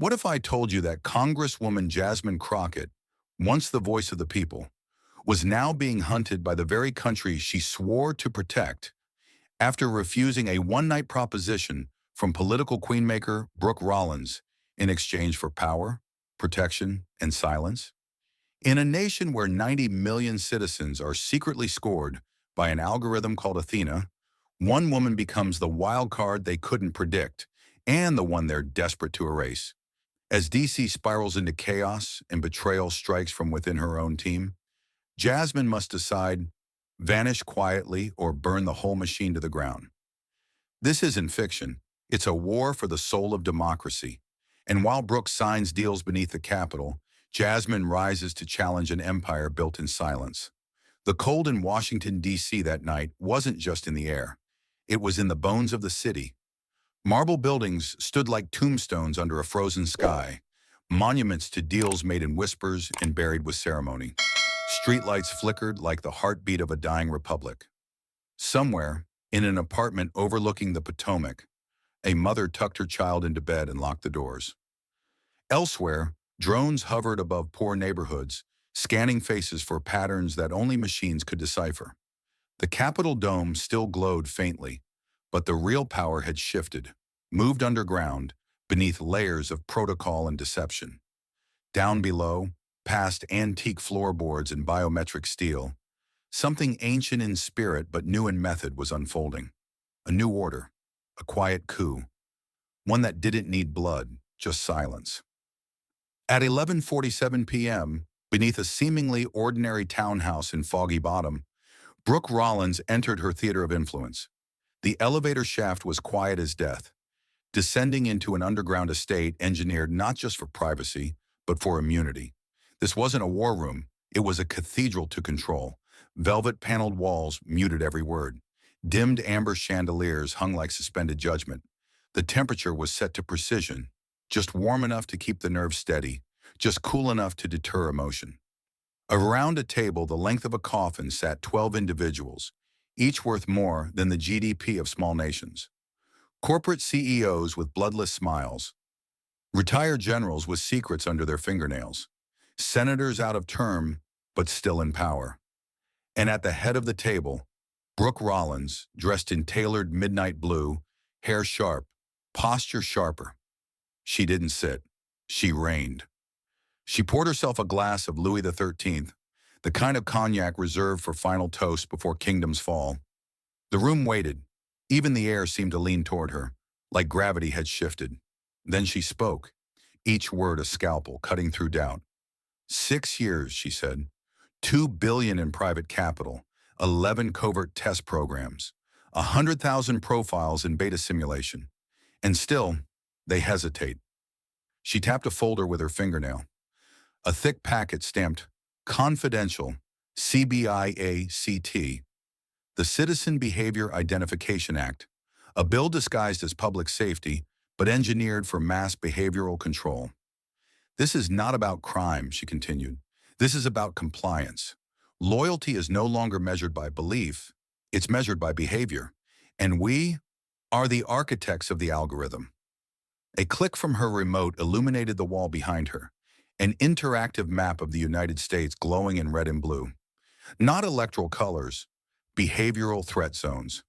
What if I told you that Congresswoman Jasmine Crockett, once the voice of the people, was now being hunted by the very country she swore to protect after refusing a one-night proposition from political queenmaker Brooke Rollins in exchange for power, protection, and silence? In a nation where 90 million citizens are secretly scored by an algorithm called Athena, one woman becomes the wild card they couldn't predict and the one they're desperate to erase. As DC spirals into chaos and betrayal strikes from within her own team, Jasmine must decide, vanish quietly or burn the whole machine to the ground. This isn't fiction. It's a war for the soul of democracy. And while Brooke signs deals beneath the Capitol, Jasmine rises to challenge an empire built in silence. The cold in Washington, D.C. that night wasn't just in the air. It was in the bones of the city. Marble buildings stood like tombstones under a frozen sky, monuments to deals made in whispers and buried with ceremony. Streetlights flickered like the heartbeat of a dying republic. Somewhere, in an apartment overlooking the Potomac, a mother tucked her child into bed and locked the doors. Elsewhere, drones hovered above poor neighborhoods, scanning faces for patterns that only machines could decipher. The Capitol dome still glowed faintly, but the real power had shifted, moved underground, beneath layers of protocol and deception. Down below, past antique floorboards and biometric steel, something ancient in spirit but new in method was unfolding. A new order, a quiet coup, one that didn't need blood, just silence. At 11:47 p.m., beneath a seemingly ordinary townhouse in Foggy Bottom, Brooke Rollins entered her theater of influence. The elevator shaft was quiet as death, descending into an underground estate engineered not just for privacy, but for immunity. This wasn't a war room, it was a cathedral to control. Velvet-paneled walls muted every word. Dimmed amber chandeliers hung like suspended judgment. The temperature was set to precision, just warm enough to keep the nerves steady, just cool enough to deter emotion. Around a table the length of a coffin sat 12 individuals, each worth more than the GDP of small nations. Corporate CEOs with bloodless smiles, retired generals with secrets under their fingernails, senators out of term but still in power. And at the head of the table, Brooke Rollins, dressed in tailored midnight blue, hair sharp, posture sharper. She didn't sit. She reigned. She poured herself a glass of Louis XIII, the kind of cognac reserved for final toast before kingdoms fall. The room waited. Even the air seemed to lean toward her, like gravity had shifted. Then she spoke, each word a scalpel cutting through doubt. 6 years, she said. 2 billion in private capital, 11 covert test programs, 100,000 profiles in beta simulation. And still, they hesitate. She tapped a folder with her fingernail. A thick packet stamped Confidential, CBIACT, the Citizen Behavior Identification Act, a bill disguised as public safety, but engineered for mass behavioral control. This is not about crime, she continued. This is about compliance. Loyalty is no longer measured by belief, it's measured by behavior. And we are the architects of the algorithm. A click from her remote illuminated the wall behind her, an interactive map of the United States glowing in red and blue. Not electoral colors, behavioral threat zones.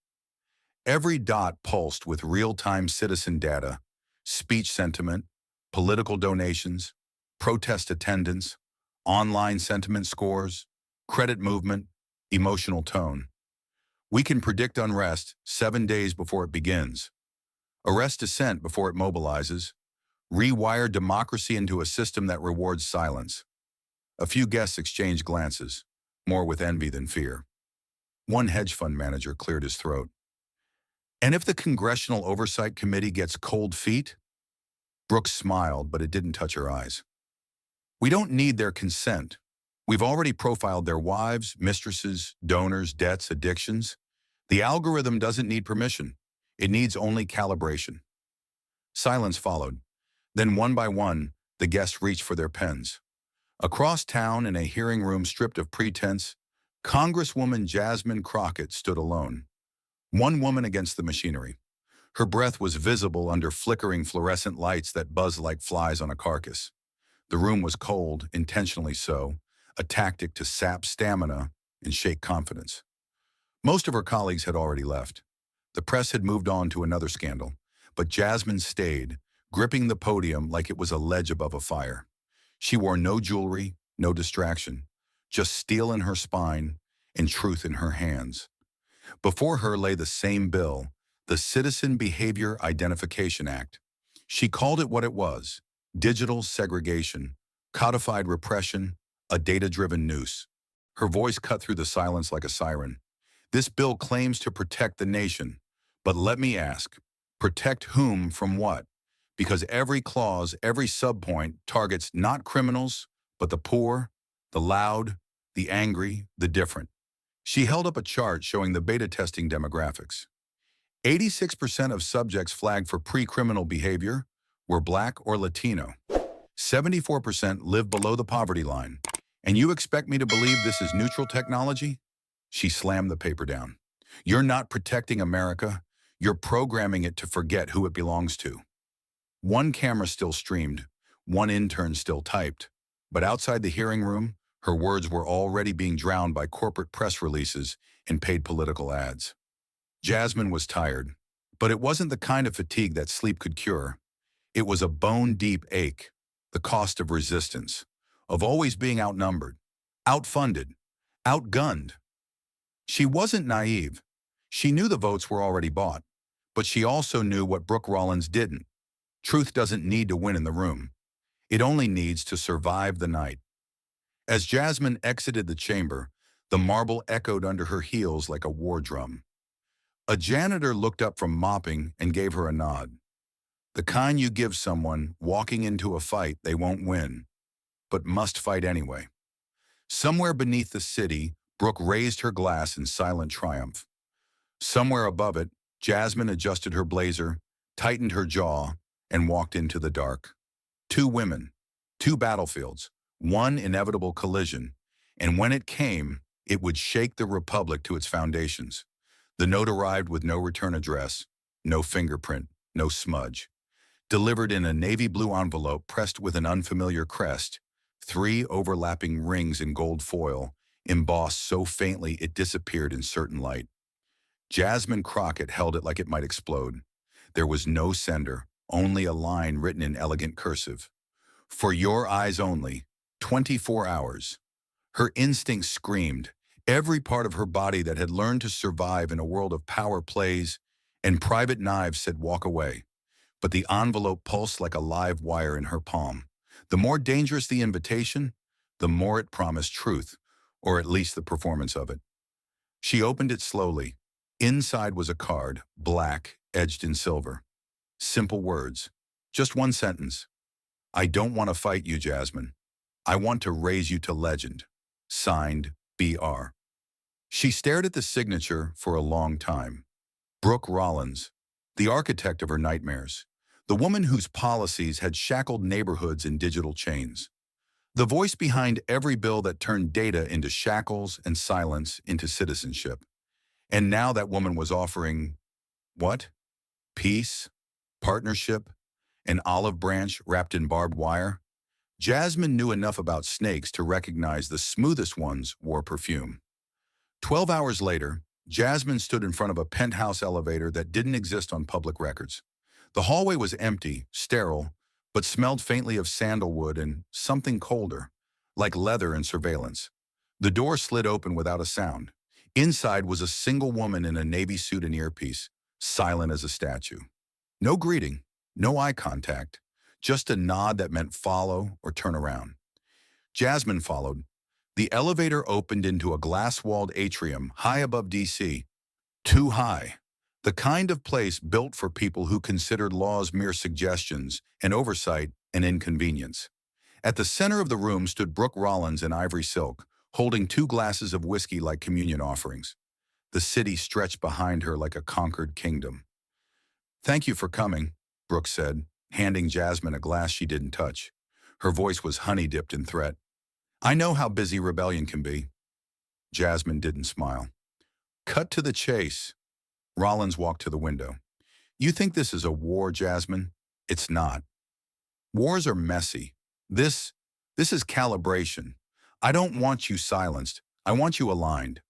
Every dot pulsed with real-time citizen data, speech sentiment, political donations, protest attendance, online sentiment scores, credit movement, emotional tone. We can predict unrest 7 days before it begins, arrest dissent before it mobilizes, rewire democracy into a system that rewards silence. A few guests exchanged glances, more with envy than fear. One hedge fund manager cleared his throat. And if the Congressional Oversight Committee gets cold feet? Brooke smiled, but it didn't touch her eyes. We don't need their consent. We've already profiled their wives, mistresses, donors, debts, addictions. The algorithm doesn't need permission. It needs only calibration. Silence followed. Then one by one, the guests reached for their pens. Across town, in a hearing room stripped of pretense, Congresswoman Jasmine Crockett stood alone. One woman against the machinery. Her breath was visible under flickering fluorescent lights that buzzed like flies on a carcass. The room was cold, intentionally so, a tactic to sap stamina and shake confidence. Most of her colleagues had already left. The press had moved on to another scandal, but Jasmine stayed, gripping the podium like it was a ledge above a fire. She wore no jewelry, no distraction, just steel in her spine and truth in her hands. Before her lay the same bill, the Citizen Behavior Identification Act. She called it what it was: digital segregation, codified repression, a data-driven noose. Her voice cut through the silence like a siren. This bill claims to protect the nation, but let me ask, protect whom from what? Because every clause, every subpoint targets not criminals, but the poor, the loud, the angry, the different. She held up a chart showing the beta testing demographics. 86% of subjects flagged for pre-criminal behavior were Black or Latino. 74% live below the poverty line. And you expect me to believe this is neutral technology? She slammed the paper down. You're not protecting America. You're programming it to forget who it belongs to. One camera still streamed. One intern still typed. But outside the hearing room, her words were already being drowned by corporate press releases and paid political ads. Jasmine was tired, but it wasn't the kind of fatigue that sleep could cure. It was a bone-deep ache, the cost of resistance, of always being outnumbered, outfunded, outgunned. She wasn't naive. She knew the votes were already bought, but she also knew what Brooke Rollins didn't. Truth doesn't need to win in the room. It only needs to survive the night. As Jasmine exited the chamber, the marble echoed under her heels like a war drum. A janitor looked up from mopping and gave her a nod. The kind you give someone walking into a fight they won't win, but must fight anyway. Somewhere beneath the city, Brooke raised her glass in silent triumph. Somewhere above it, Jasmine adjusted her blazer, tightened her jaw, and walked into the dark. Two women, two battlefields, one inevitable collision, and when it came, it would shake the Republic to its foundations. The note arrived with no return address, no fingerprint, no smudge. Delivered in a navy blue envelope pressed with an unfamiliar crest, 3 overlapping rings in gold foil, embossed so faintly it disappeared in certain light. Jasmine Crockett held it like it might explode. There was no sender, only a line written in elegant cursive. For your eyes only, 24 hours. Her instincts screamed. Every part of her body that had learned to survive in a world of power plays and private knives said walk away. But the envelope pulsed like a live wire in her palm. The more dangerous the invitation, the more it promised truth, or at least the performance of it. She opened it slowly. Inside was a card, black, edged in silver. Simple words. Just one sentence. I don't want to fight you, Jasmine. I want to raise you to legend. Signed, B.R. She stared at the signature for a long time. Brooke Rollins, the architect of her nightmares, the woman whose policies had shackled neighborhoods in digital chains, the voice behind every bill that turned data into shackles and silence into citizenship. And now that woman was offering, what? Peace, partnership, an olive branch wrapped in barbed wire? Jasmine knew enough about snakes to recognize the smoothest ones wore perfume. 12 hours later, Jasmine stood in front of a penthouse elevator that didn't exist on public records. The hallway was empty, sterile, but smelled faintly of sandalwood and something colder, like leather and surveillance. The door slid open without a sound. Inside was a single woman in a navy suit and earpiece, silent as a statue. No greeting, no eye contact, just a nod that meant follow or turn around. Jasmine followed. The elevator opened into a glass-walled atrium high above D.C. Too high. The kind of place built for people who considered laws mere suggestions and oversight an inconvenience. At the center of the room stood Brooke Rollins in ivory silk, holding 2 glasses of whiskey like communion offerings. The city stretched behind her like a conquered kingdom. Thank you for coming, Brooke said, handing Jasmine a glass she didn't touch. Her voice was honey-dipped in threat. I know how busy rebellion can be. Jasmine didn't smile. Cut to the chase. Rollins walked to the window. You think this is a war, Jasmine? It's not. Wars are messy. This, this is calibration. I don't want you silenced. I want you aligned.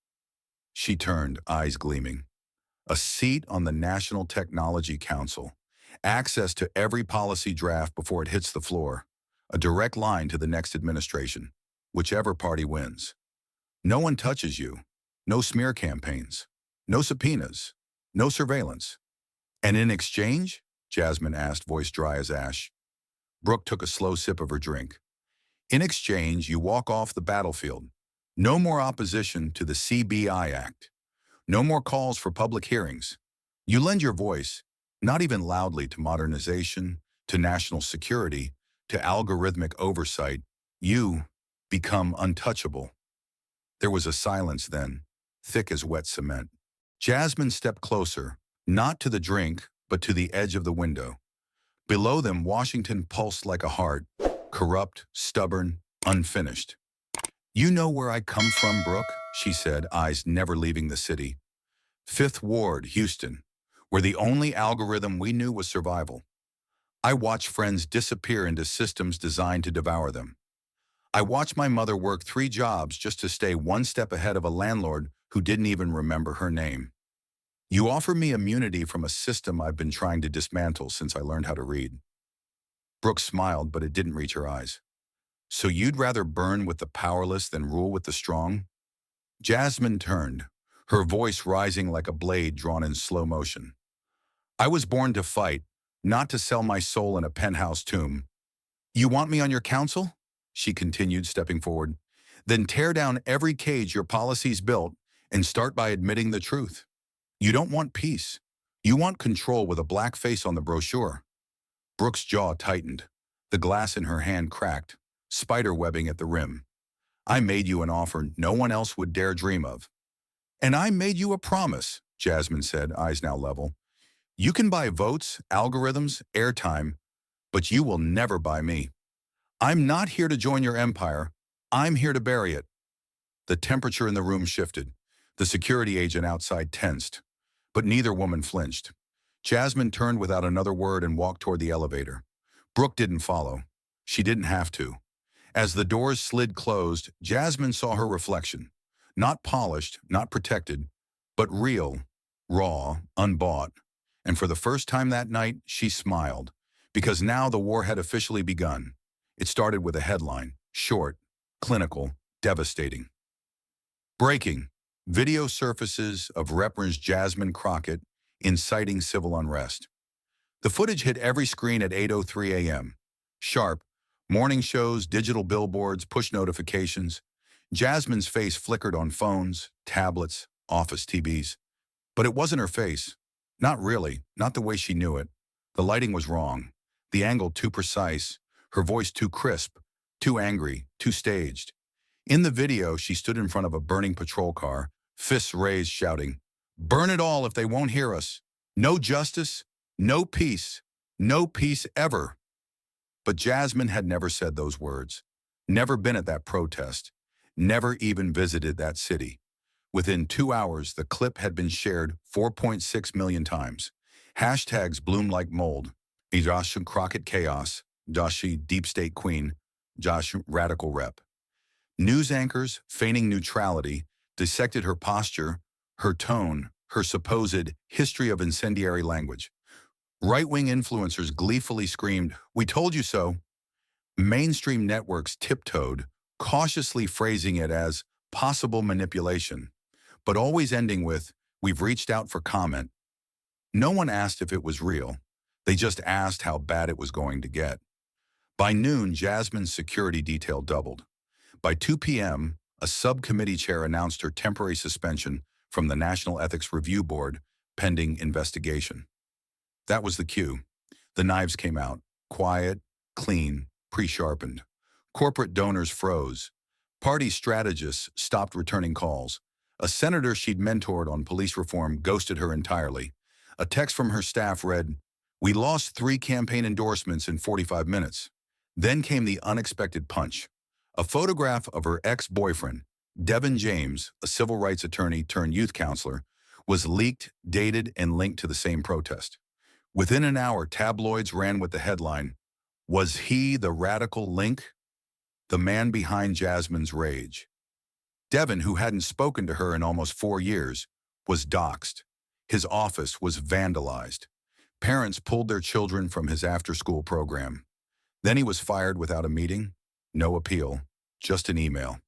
She turned, eyes gleaming. A seat on the National Technology Council. Access to every policy draft before it hits the floor. A direct line to the next administration, whichever party wins. No one touches you. No smear campaigns. No subpoenas. No surveillance. And in exchange? Jasmine asked, voice dry as ash. Brooke took a slow sip of her drink. In exchange, you walk off the battlefield. No more opposition to the CBI Act. No more calls for public hearings. You lend your voice, not even loudly, to modernization, to national security, to algorithmic oversight. You become untouchable. There was a silence then, thick as wet cement. Jasmine stepped closer, not to the drink, but to the edge of the window. Below them, Washington pulsed like a heart, corrupt, stubborn, unfinished. You know where I come from, Brooke, she said, eyes never leaving the city. Fifth Ward, Houston, where the only algorithm we knew was survival. I watched friends disappear into systems designed to devour them. I watched my mother work 3 jobs just to stay one step ahead of a landlord who didn't even remember her name. You offer me immunity from a system I've been trying to dismantle since I learned how to read. Brooke smiled, but it didn't reach her eyes. So you'd rather burn with the powerless than rule with the strong? Jasmine turned, her voice rising like a blade drawn in slow motion. I was born to fight, not to sell my soul in a penthouse tomb. You want me on your council? She continued, stepping forward. Then tear down every cage your policies built and start by admitting the truth. You don't want peace. You want control with a black face on the brochure. Brooke's jaw tightened. The glass in her hand cracked, spider webbing at the rim. I made you an offer no one else would dare dream of. And I made you a promise, Jasmine said, eyes now level. You can buy votes, algorithms, airtime, but you will never buy me. I'm not here to join your empire. I'm here to bury it. The temperature in the room shifted. The security agent outside tensed. But neither woman flinched. Jasmine turned without another word and walked toward the elevator. Brooke didn't follow. She didn't have to. As the doors slid closed, Jasmine saw her reflection. Not polished, not protected, but real, raw, unbought. And for the first time that night, she smiled, because now the war had officially begun. It started with a headline, short, clinical, devastating. Breaking. Video surfaces of Reverend Jasmine Crockett inciting civil unrest. The footage hit every screen at 8:03 a.m. Sharp, morning shows, digital billboards, push notifications. Jasmine's face flickered on phones, tablets, office TVs. But it wasn't her face. Not really, not the way she knew it. The lighting was wrong. The angle too precise, her voice too crisp, too angry, too staged. In the video, she stood in front of a burning patrol car, fists raised, shouting, "Burn it all if they won't hear us. No justice, no peace ever." But Jasmine had never said those words, never been at that protest, never even visited that city. Within 2 hours, the clip had been shared 4.6 million times. Hashtags bloomed like mold. Josh Crockett Chaos, Joshi Deep State Queen, Josh Radical Rep. News anchors, feigning neutrality, dissected her posture, her tone, her supposed history of incendiary language. Right-wing influencers gleefully screamed, "We told you so." Mainstream networks tiptoed, cautiously phrasing it as possible manipulation, but always ending with, "We've reached out for comment." No one asked if it was real. They just asked how bad it was going to get. By noon, Jasmine's security detail doubled. By 2 p.m., a subcommittee chair announced her temporary suspension from the National Ethics Review Board, pending investigation. That was the cue. The knives came out, quiet, clean, pre-sharpened. Corporate donors froze. Party strategists stopped returning calls. A senator she'd mentored on police reform ghosted her entirely. A text from her staff read, "We lost 3 campaign endorsements in 45 minutes. Then came the unexpected punch. A photograph of her ex-boyfriend, Devin James, a civil rights attorney turned youth counselor, was leaked, dated, and linked to the same protest. Within an hour, tabloids ran with the headline, "Was he the radical link?" The man behind Jasmine's rage. Devin, who hadn't spoken to her in almost 4 years, was doxxed. His office was vandalized. Parents pulled their children from his after-school program. Then he was fired without a meeting, no appeal, just an email.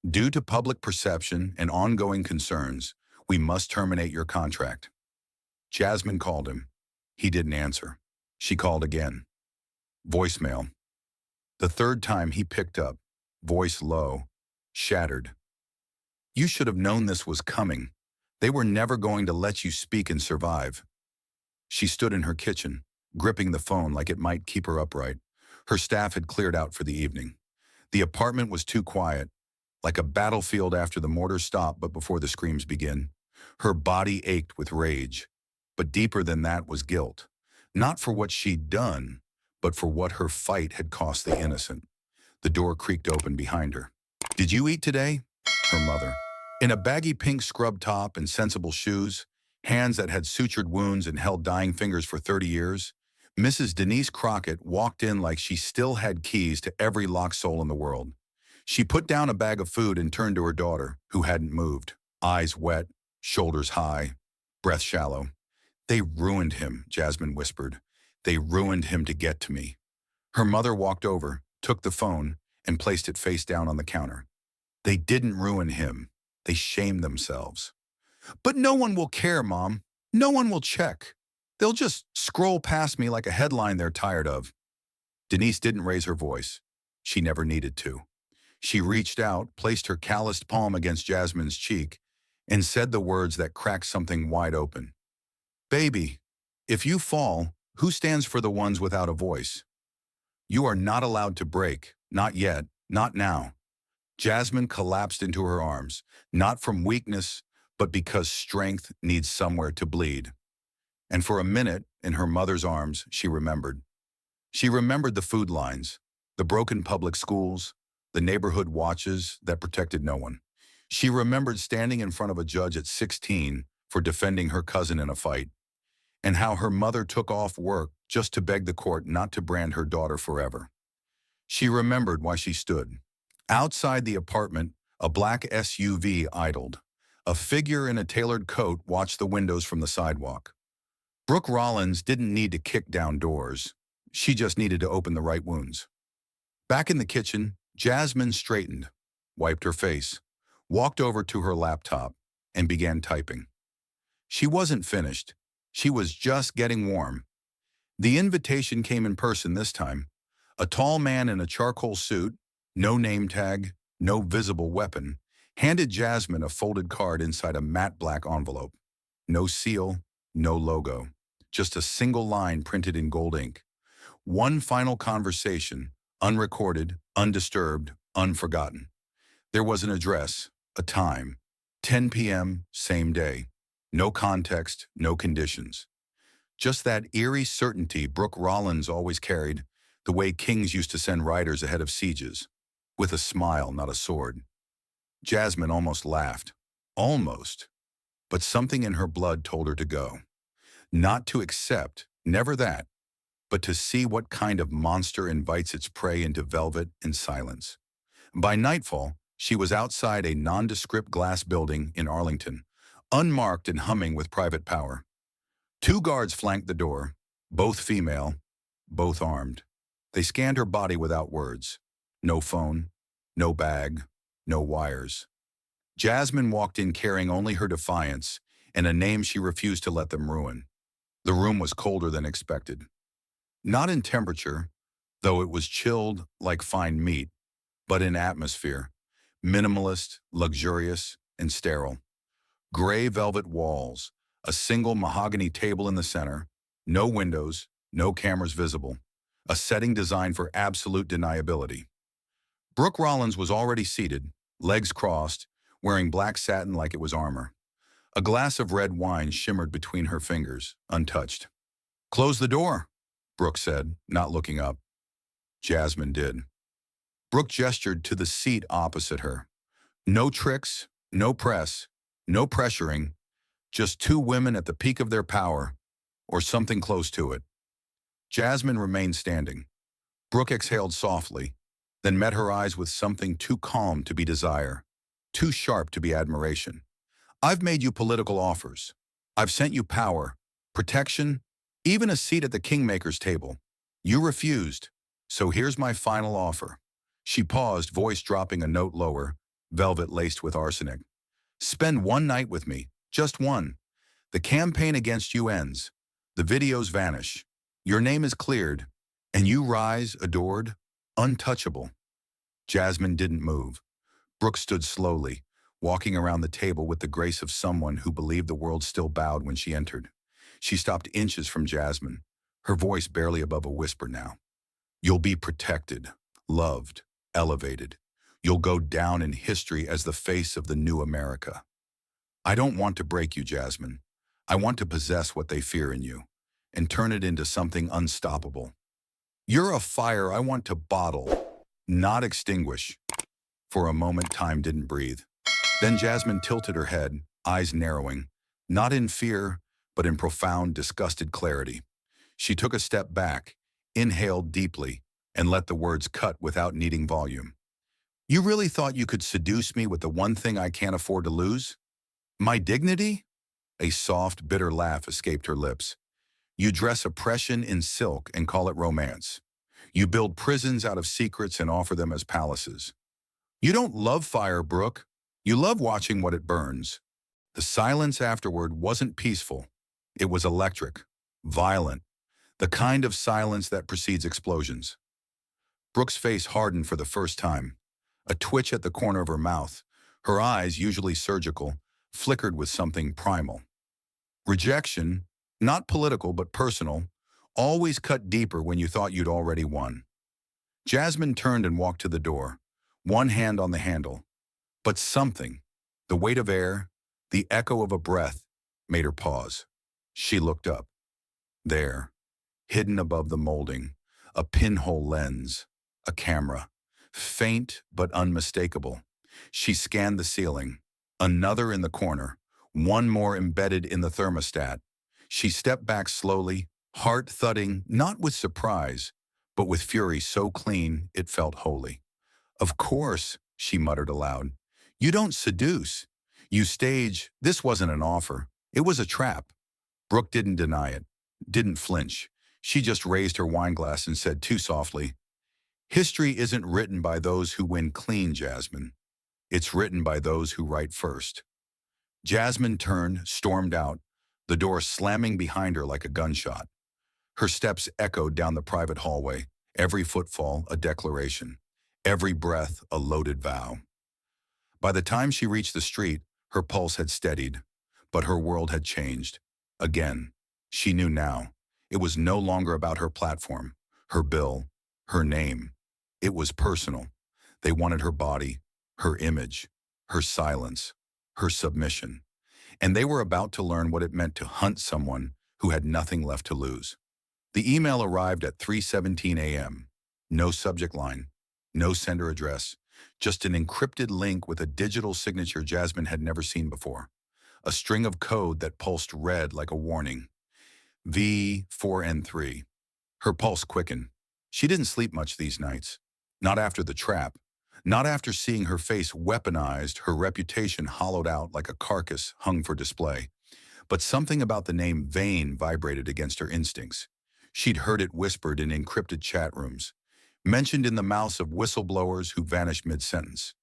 "Due to public perception and ongoing concerns, we must terminate your contract." Jasmine called him. He didn't answer. She called again. Voicemail. The third time he picked up, voice low, shattered. "You should have known this was coming. They were never going to let you speak and survive." She stood in her kitchen, gripping the phone like it might keep her upright. Her staff had cleared out for the evening. The apartment was too quiet, like a battlefield after the mortars stop but before the screams begin. Her body ached with rage, but deeper than that was guilt. Not for what she'd done, but for what her fight had cost the innocent. The door creaked open behind her. "Did you eat today?" Her mother. In a baggy pink scrub top and sensible shoes, hands that had sutured wounds and held dying fingers for 30 years, Mrs. Denise Crockett walked in like she still had keys to every locked soul in the world. She put down a bag of food and turned to her daughter, who hadn't moved, eyes wet, shoulders high, breath shallow. "They ruined him," Jasmine whispered. "They ruined him to get to me." Her mother walked over, took the phone, and placed it face down on the counter. "They didn't ruin him. They shamed themselves." "But no one will care, Mom. No one will check. They'll just scroll past me like a headline they're tired of." Denise didn't raise her voice. She never needed to. She reached out, placed her calloused palm against Jasmine's cheek, and said the words that cracked something wide open. "Baby, if you fall, who stands for the ones without a voice? You are not allowed to break. Not yet. Not now." Jasmine collapsed into her arms, not from weakness, but because strength needs somewhere to bleed. And for a minute, in her mother's arms, she remembered. She remembered the food lines, the broken public schools, the neighborhood watches that protected no one. She remembered standing in front of a judge at 16 for defending her cousin in a fight, and how her mother took off work just to beg the court not to brand her daughter forever. She remembered why she stood. Outside the apartment, a black SUV idled. A figure in a tailored coat watched the windows from the sidewalk. Brooke Rollins didn't need to kick down doors. She just needed to open the right wounds. Back in the kitchen, Jasmine straightened, wiped her face, walked over to her laptop, and began typing. She wasn't finished. She was just getting warm. The invitation came in person this time. A tall man in a charcoal suit, no name tag, no visible weapon, handed Jasmine a folded card inside a matte black envelope. No seal, no logo, just a single line printed in gold ink. One final conversation, unrecorded, undisturbed, unforgotten. There was an address, a time, 10 p.m., same day. No context, no conditions. Just that eerie certainty Brooke Rollins always carried, the way kings used to send riders ahead of sieges, with a smile, not a sword. Jasmine almost laughed. Almost. But something in her blood told her to go. Not to accept, never that, but to see what kind of monster invites its prey into velvet and silence. By nightfall, she was outside a nondescript glass building in Arlington, unmarked and humming with private power. 2 guards flanked the door, both female, both armed. They scanned her body without words. No phone, no bag, no wires. Jasmine walked in carrying only her defiance and a name she refused to let them ruin. The room was colder than expected. Not in temperature, though it was chilled like fine meat, but in atmosphere. Minimalist, luxurious, and sterile. Gray velvet walls, a single mahogany table in the center, no windows, no cameras visible. A setting designed for absolute deniability. Brooke Rollins was already seated, legs crossed, wearing black satin like it was armor. A glass of red wine shimmered between her fingers, untouched. "Close the door," Brooke said, not looking up. Jasmine did. Brooke gestured to the seat opposite her. No tricks, no press, no pressuring, just 2 women at the peak of their power, or something close to it. Jasmine remained standing. Brooke exhaled softly, then met her eyes with something too calm to be desire, too sharp to be admiration. I've made you political offers. I've sent you power, protection, even a seat at the kingmaker's table. You refused, so here's my final offer. She paused, voice dropping a note lower, velvet laced with arsenic. Spend one night with me, just one. The campaign against you ends. The videos vanish. Your name is cleared, and you rise, adored, untouchable. Jasmine didn't move. Brooke stood slowly, walking around the table with the grace of someone who believed the world still bowed when she entered. She stopped inches from Jasmine, her voice barely above a whisper now. You'll be protected, loved, elevated. You'll go down in history as the face of the new America. I don't want to break you, Jasmine. I want to possess what they fear in you and turn it into something unstoppable. You're a fire I want to bottle, not extinguish. For a moment, time didn't breathe. Then Jasmine tilted her head, eyes narrowing, not in fear, but in profound, disgusted clarity. She took a step back, inhaled deeply, and let the words cut without needing volume. You really thought you could seduce me with the one thing I can't afford to lose? My dignity? A soft, bitter laugh escaped her lips. You dress oppression in silk and call it romance. You build prisons out of secrets and offer them as palaces. You don't love fire, Brooke. You love watching what it burns. The silence afterward wasn't peaceful. It was electric, violent, the kind of silence that precedes explosions. Brooke's face hardened for the first time, a twitch at the corner of her mouth. Her eyes, usually surgical, flickered with something primal. Rejection, not political but personal, always cut deeper when you thought you'd already won. Jasmine turned and walked to the door, one hand on the handle. But something, the weight of air, the echo of a breath, made her pause. She looked up. There, hidden above the molding, a pinhole lens, a camera, faint but unmistakable. She scanned the ceiling, another in the corner, one more embedded in the thermostat. She stepped back slowly, heart thudding, not with surprise, but with fury so clean it felt holy. Of course, she muttered aloud. You don't seduce. You stage. This wasn't an offer. It was a trap. Brooke didn't deny it, didn't flinch. She just raised her wineglass and said too softly, History isn't written by those who win clean, Jasmine. It's written by those who write first. Jasmine turned, stormed out, the door slamming behind her like a gunshot. Her steps echoed down the private hallway, every footfall a declaration, every breath a loaded vow. By the time she reached the street, her pulse had steadied, but her world had changed. Again, she knew now. It was no longer about her platform, her bill, her name. It was personal. They wanted her body, her image, her silence, her submission. And they were about to learn what it meant to hunt someone who had nothing left to lose. The email arrived at 3:17 a.m. No subject line, no sender address, just an encrypted link with a digital signature Jasmine had never seen before. A string of code that pulsed red like a warning. V4N3. Her pulse quickened. She didn't sleep much these nights. Not after the trap. Not after seeing her face weaponized, her reputation hollowed out like a carcass hung for display. But something about the name Vane vibrated against her instincts. She'd heard it whispered in encrypted chat rooms, mentioned in the mouths of whistleblowers who vanished mid-sentence.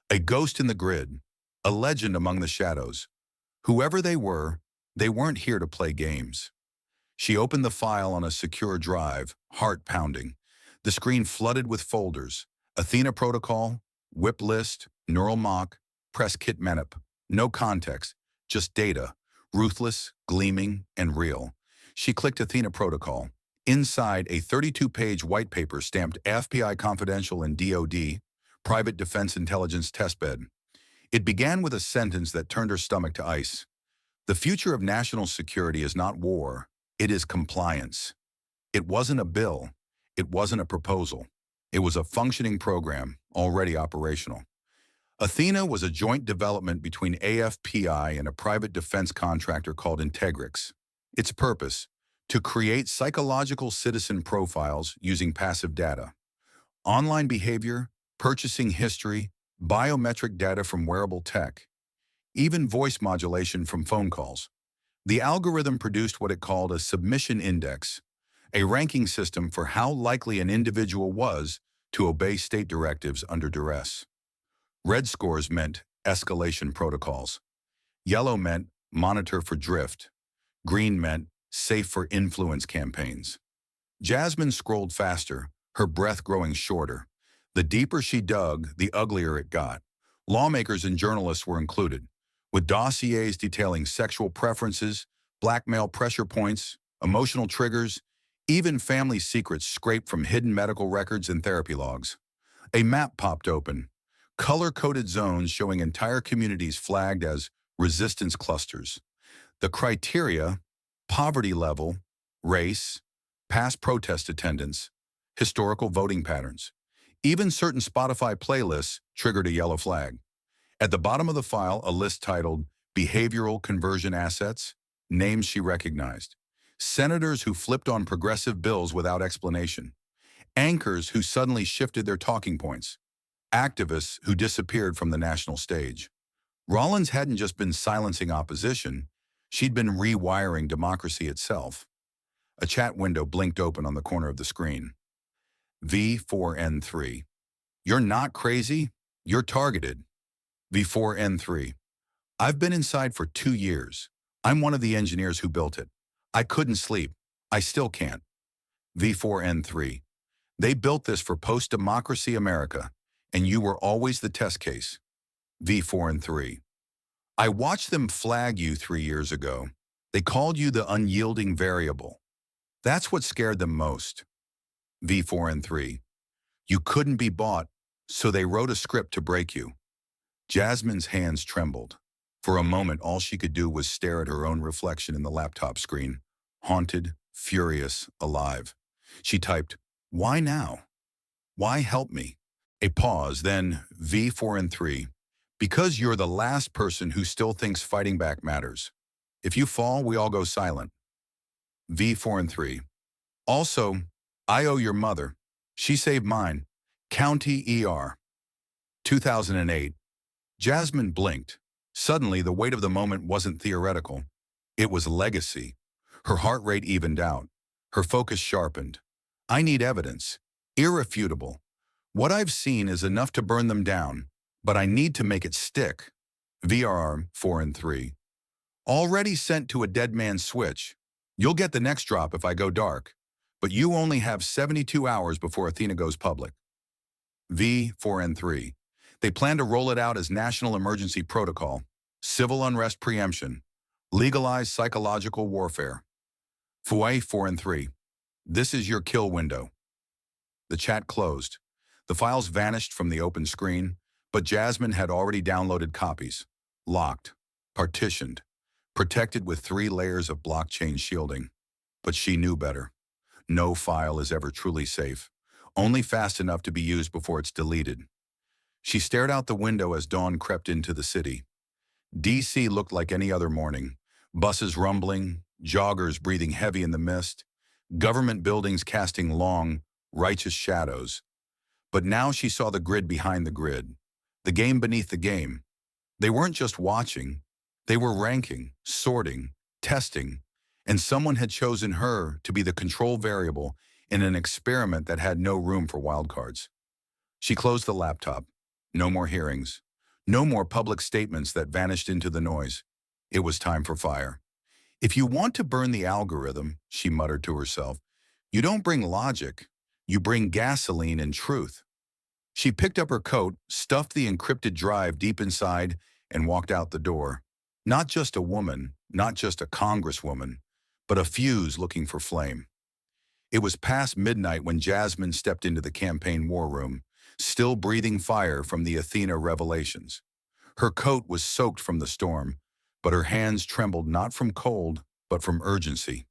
A ghost in the grid, a legend among the shadows. Whoever they weren't here to play games. She opened the file on a secure drive, heart pounding. The screen flooded with folders. Athena Protocol, WIP list, Neural Mock, Press Kit Menup. No context, just data, ruthless, gleaming, and real. She clicked Athena Protocol. Inside, a 32-page white paper stamped FBI Confidential and DoD, Private Defense Intelligence Testbed. It began with a sentence that turned her stomach to ice. The future of national security is not war, it is compliance. It wasn't a bill. It wasn't a proposal. It was a functioning program, already operational. Athena was a joint development between AFPI and a private defense contractor called Integrix. Its purpose, to create psychological citizen profiles using passive data, online behavior, purchasing history, biometric data from wearable tech, even voice modulation from phone calls. The algorithm produced what it called a submission index, a ranking system for how likely an individual was to obey state directives under duress. Red scores meant escalation protocols. Yellow meant monitor for drift. Green meant safe for influence campaigns. Jasmine scrolled faster, her breath growing shorter. The deeper she dug, the uglier it got. Lawmakers and journalists were included, with dossiers detailing sexual preferences, blackmail pressure points, emotional triggers, even family secrets scraped from hidden medical records and therapy logs. A map popped open, color-coded zones showing entire communities flagged as resistance clusters. The criteria: poverty level, race, past protest attendance, historical voting patterns. Even certain Spotify playlists triggered a yellow flag. At the bottom of the file, a list titled Behavioral Conversion Assets, names she recognized. Senators who flipped on progressive bills without explanation. Anchors who suddenly shifted their talking points. Activists who disappeared from the national stage. Rollins hadn't just been silencing opposition, she'd been rewiring democracy itself. A chat window blinked open on the corner of the screen. V4N3. You're not crazy, you're targeted. V4N3. I've been inside for 2 years. I'm one of the engineers who built it. I couldn't sleep. I still can't. V4N3. They built this for post-democracy America, and you were always the test case. V4N3. I watched them flag you 3 years ago. They called you the unyielding variable. That's what scared them most. V4N3. You couldn't be bought, so they wrote a script to break you. Jasmine's hands trembled. For a moment, all she could do was stare at her own reflection in the laptop screen, haunted, furious, alive. She typed, "Why now? Why help me?" A pause, then V4N3. Because you're the last person who still thinks fighting back matters. If you fall, we all go silent. V4N3. Also, I owe your mother. She saved mine. County ER. 2008. Jasmine blinked. Suddenly, the weight of the moment wasn't theoretical. It was legacy. Her heart rate evened out. Her focus sharpened. I need evidence. Irrefutable. What I've seen is enough to burn them down, but I need to make it stick. VRR 4 and 3. Already sent to a dead man's switch. You'll get the next drop if I go dark, but you only have 72 hours before Athena goes public. V4N3. They plan to roll it out as national emergency protocol, civil unrest preemption, legalized psychological warfare. Fouet 4 and 3. This is your kill window. The chat closed. The files vanished from the open screen, but Jasmine had already downloaded copies, locked, partitioned, protected with 3 layers of blockchain shielding. But she knew better. No file is ever truly safe, only fast enough to be used before it's deleted. She stared out the window as dawn crept into the city. DC looked like any other morning. Buses rumbling, joggers breathing heavy in the mist, government buildings casting long, righteous shadows. But now she saw the grid behind the grid, the game beneath the game. They weren't just watching, they were ranking, sorting, testing, and someone had chosen her to be the control variable in an experiment that had no room for wildcards. She closed the laptop. No more hearings. No more public statements that vanished into the noise. It was time for fire. If you want to burn the algorithm, she muttered to herself, you don't bring logic, you bring gasoline and truth. She picked up her coat, stuffed the encrypted drive deep inside, and walked out the door. Not just a woman, not just a congresswoman, but a fuse looking for flame. It was past midnight when Jasmine stepped into the campaign war room, still breathing fire from the Athena revelations. Her coat was soaked from the storm, but her hands trembled not from cold, but from urgency.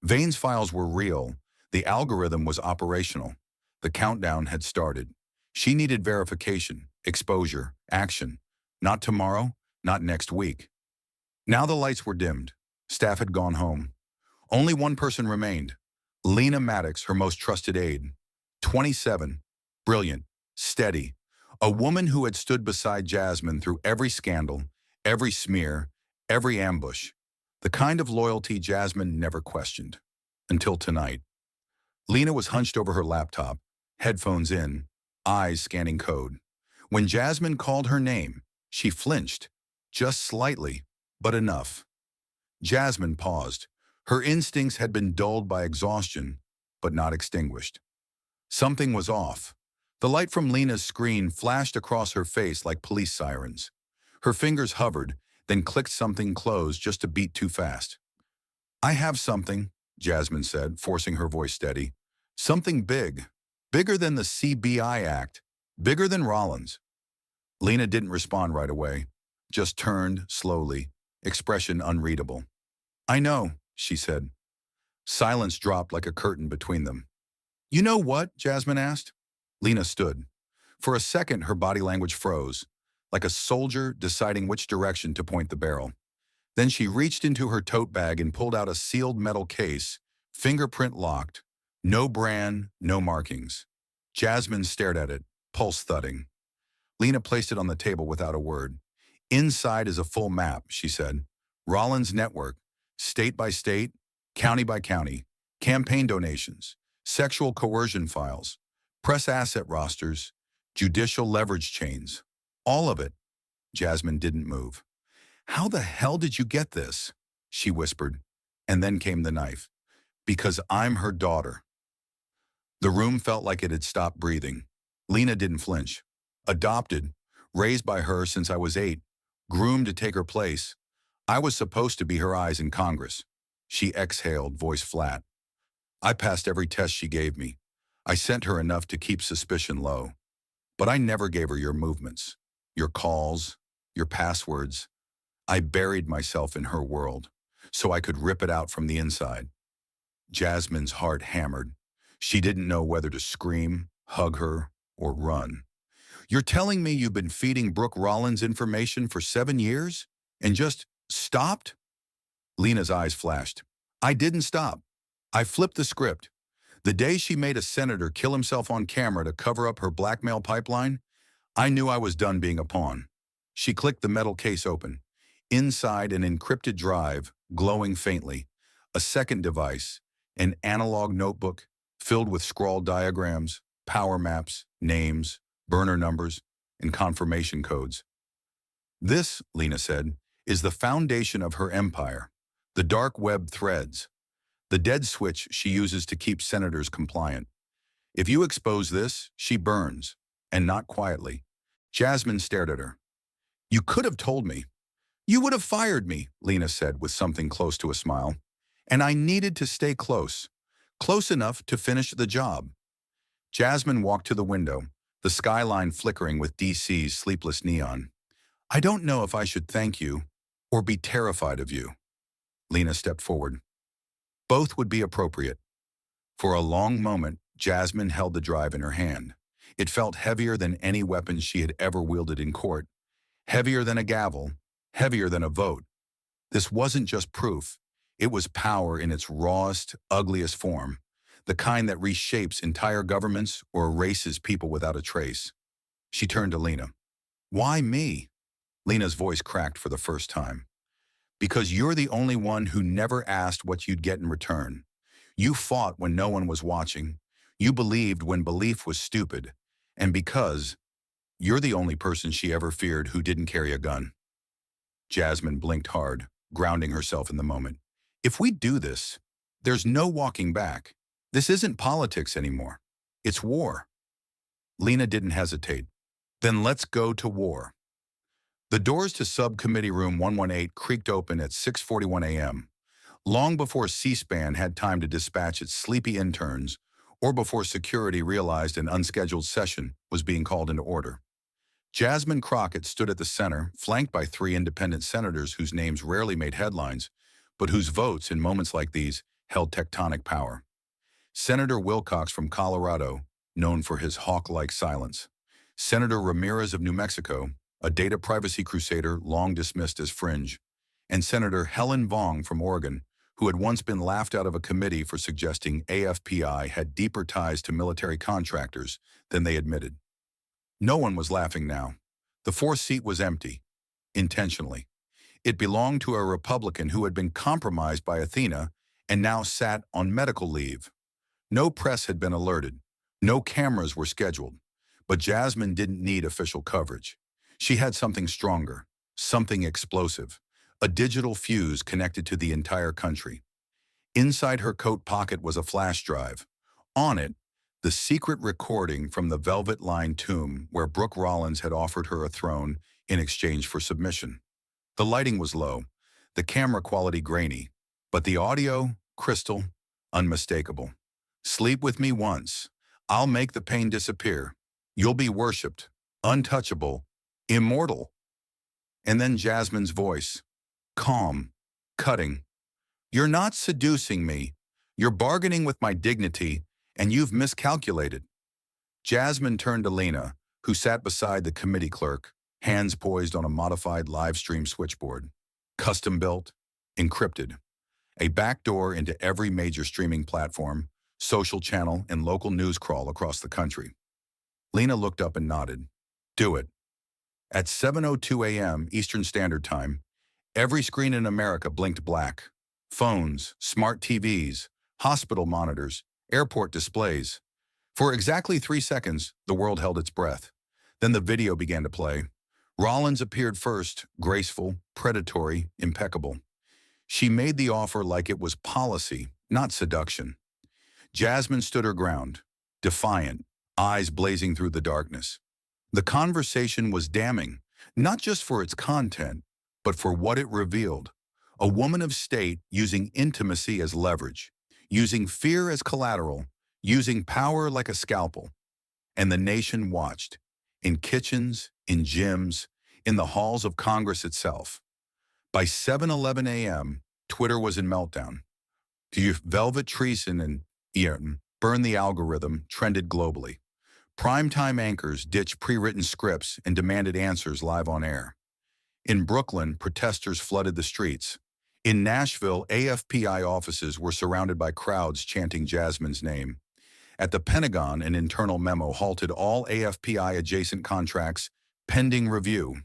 Vane's files were real. The algorithm was operational. The countdown had started. She needed verification, exposure, action. Not tomorrow, not next week. Now the lights were dimmed. Staff had gone home. Only one person remained. Lena Maddox, her most trusted aide. 27. Brilliant. Steady. A woman who had stood beside Jasmine through every scandal, every smear, every ambush. The kind of loyalty Jasmine never questioned. Until tonight. Lena was hunched over her laptop, headphones in, eyes scanning code. When Jasmine called her name, she flinched, just slightly, but enough. Jasmine paused. Her instincts had been dulled by exhaustion, but not extinguished. Something was off. The light from Lena's screen flashed across her face like police sirens. Her fingers hovered, then clicked something closed just a beat too fast. "I have something," Jasmine said, forcing her voice steady. "Something big. Bigger than the CBI Act. Bigger than Rollins." Lena didn't respond right away, just turned, slowly, expression unreadable. "I know," she said. Silence dropped like a curtain between them. "You know what?" Jasmine asked. Lena stood. For a second, her body language froze, like a soldier deciding which direction to point the barrel. Then she reached into her tote bag and pulled out a sealed metal case, fingerprint locked. No brand, no markings. Jasmine stared at it, pulse thudding. Lena placed it on the table without a word. "Inside is a full map," she said. "Rollins network, state by state, county by county, campaign donations, sexual coercion files, press asset rosters, judicial leverage chains. All of it." Jasmine didn't move. "How the hell did you get this?" she whispered, and then came the knife. "Because I'm her daughter." The room felt like it had stopped breathing. Lena didn't flinch. "Adopted, raised by her since I was 8, groomed to take her place. I was supposed to be her eyes in Congress." She exhaled, voice flat. "I passed every test she gave me. I sent her enough to keep suspicion low. But I never gave her your movements, your calls, your passwords. I buried myself in her world, so I could rip it out from the inside." Jasmine's heart hammered. She didn't know whether to scream, hug her, or run. "You're telling me you've been feeding Brooke Rollins information for 7 years? And just stopped?" Lena's eyes flashed. "I didn't stop. I flipped the script. The day she made a senator kill himself on camera to cover up her blackmail pipeline, I knew I was done being a pawn." She clicked the metal case open. Inside, an encrypted drive, glowing faintly. A second device, an analog notebook filled with scrawled diagrams, power maps, names, burner numbers, and confirmation codes. "This," Lena said, "is the foundation of her empire. The dark web threads. The dead switch she uses to keep senators compliant. If you expose this, she burns, and not quietly." Jasmine stared at her. "You could have told me. You would have fired me," Lena said with something close to a smile. "And I needed to stay close. Close enough to finish the job." Jasmine walked to the window, the skyline flickering with DC's sleepless neon. "I don't know if I should thank you or be terrified of you." Lena stepped forward. Both would be appropriate. For a long moment, Jasmine held the drive in her hand. It felt heavier than any weapon she had ever wielded in court. Heavier than a gavel, heavier than a vote. This wasn't just proof. It was power in its rawest, ugliest form, the kind that reshapes entire governments or erases people without a trace. She turned to Lena. "Why me?" Lena's voice cracked for the first time. "Because you're the only one who never asked what you'd get in return. You fought when no one was watching. You believed when belief was stupid. And because you're the only person she ever feared who didn't carry a gun." Jasmine blinked hard, grounding herself in the moment. "If we do this, there's no walking back. This isn't politics anymore. It's war." Lena didn't hesitate. "Then let's go to war." The doors to Subcommittee Room 118 creaked open at 6:41 a.m., long before C-SPAN had time to dispatch its sleepy interns or before security realized an unscheduled session was being called into order. Jasmine Crockett stood at the center, flanked by 3 independent senators whose names rarely made headlines, but whose votes in moments like these held tectonic power. Senator Wilcox from Colorado, known for his hawk-like silence. Senator Ramirez of New Mexico, a data privacy crusader long dismissed as fringe. And Senator Helen Vong from Oregon, who had once been laughed out of a committee for suggesting AFPI had deeper ties to military contractors than they admitted. No one was laughing now. The fourth seat was empty, intentionally. It belonged to a Republican who had been compromised by Athena and now sat on medical leave. No press had been alerted. No cameras were scheduled. But Jasmine didn't need official coverage. She had something stronger, something explosive, a digital fuse connected to the entire country. Inside her coat pocket was a flash drive. On it, the secret recording from the velvet-lined tomb where Brooke Rollins had offered her a throne in exchange for submission. The lighting was low, the camera quality grainy, but the audio, crystal, unmistakable. Sleep with me once. I'll make the pain disappear. You'll be worshipped, untouchable, immortal. And then Jasmine's voice, calm, cutting. You're not seducing me. You're bargaining with my dignity, and you've miscalculated. Jasmine turned to Lena, who sat beside the committee clerk, hands poised on a modified live stream switchboard. Custom-built, encrypted. A backdoor into every major streaming platform, social channel, and local news crawl across the country. Lena looked up and nodded. Do it. At 7:02 a.m. Eastern Standard Time, every screen in America blinked black. Phones, smart TVs, hospital monitors, airport displays. For exactly 3 seconds, the world held its breath. Then the video began to play. Rollins appeared first, graceful, predatory, impeccable. She made the offer like it was policy, not seduction. Jasmine stood her ground, defiant, eyes blazing through the darkness. The conversation was damning, not just for its content, but for what it revealed. A woman of state using intimacy as leverage, using fear as collateral, using power like a scalpel. And the nation watched, in kitchens, in gyms, in the halls of Congress itself. By 7:11 a.m., Twitter was in meltdown. The velvet treason and burn the algorithm trended globally. Primetime anchors ditched pre-written scripts and demanded answers live on air. In Brooklyn, protesters flooded the streets. In Nashville, AFPI offices were surrounded by crowds chanting Jasmine's name. At the Pentagon, an internal memo halted all AFPI-adjacent contracts pending review.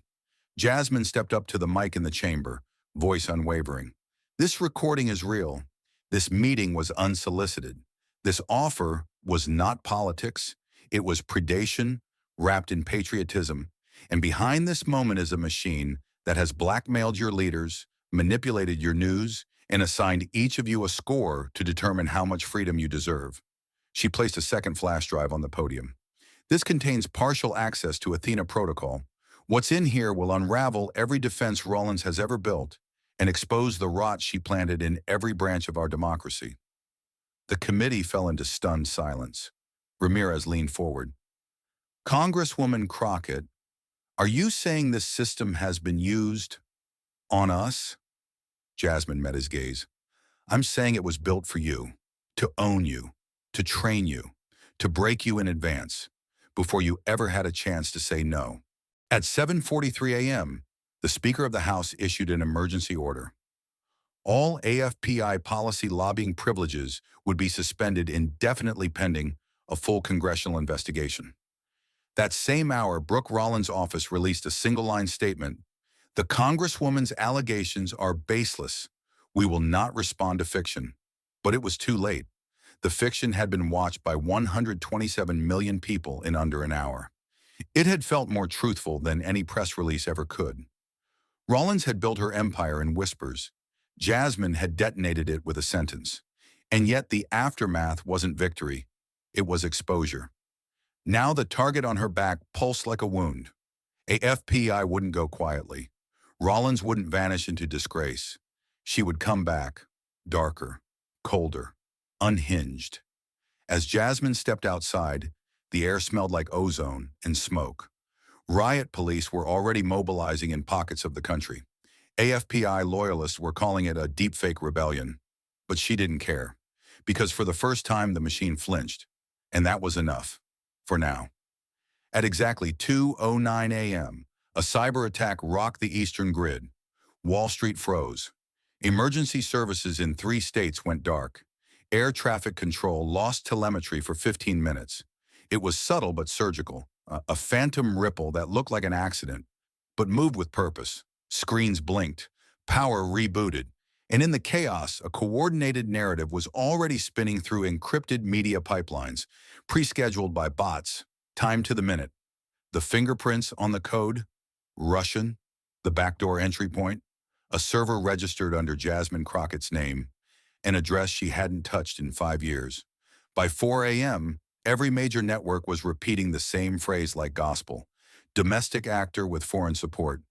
Jasmine stepped up to the mic in the chamber, voice unwavering. This recording is real. This meeting was unsolicited. This offer was not politics. It was predation wrapped in patriotism. And behind this moment is a machine that has blackmailed your leaders, manipulated your news, and assigned each of you a score to determine how much freedom you deserve. She placed a second flash drive on the podium. This contains partial access to Athena protocol. What's in here will unravel every defense Rollins has ever built and expose the rot she planted in every branch of our democracy. The committee fell into stunned silence. Ramirez leaned forward. Congresswoman Crockett, are you saying this system has been used on us? Jasmine met his gaze. I'm saying it was built for you, to own you, to train you, to break you in advance, before you ever had a chance to say no. At 7:43 a.m., the Speaker of the House issued an emergency order. All AFPI policy lobbying privileges would be suspended indefinitely pending a full congressional investigation. That same hour, Brooke Rollins' office released a single-line statement. The Congresswoman's allegations are baseless. We will not respond to fiction. But it was too late. The fiction had been watched by 127 million people in under an hour. It had felt more truthful than any press release ever could. Rollins had built her empire in whispers. Jasmine had detonated it with a sentence. And yet the aftermath wasn't victory. It was exposure. Now the target on her back pulsed like a wound. AFPI wouldn't go quietly. Rollins wouldn't vanish into disgrace. She would come back, darker, colder, unhinged. As Jasmine stepped outside, the air smelled like ozone and smoke. Riot police were already mobilizing in pockets of the country. AFPI loyalists were calling it a deepfake rebellion. But she didn't care, because for the first time the machine flinched, and that was enough, for now. At exactly 2:09 a.m., a cyber attack rocked the Eastern grid. Wall Street froze. Emergency services in 3 states went dark. Air traffic control lost telemetry for 15 minutes. It was subtle but surgical, a phantom ripple that looked like an accident, but moved with purpose. Screens blinked, power rebooted, and in the chaos, a coordinated narrative was already spinning through encrypted media pipelines, pre-scheduled by bots, timed to the minute. The fingerprints on the code, Russian, the backdoor entry point, a server registered under Jasmine Crockett's name, an address she hadn't touched in 5 years. By 4 a.m., every major network was repeating the same phrase like gospel: domestic actor with foreign support.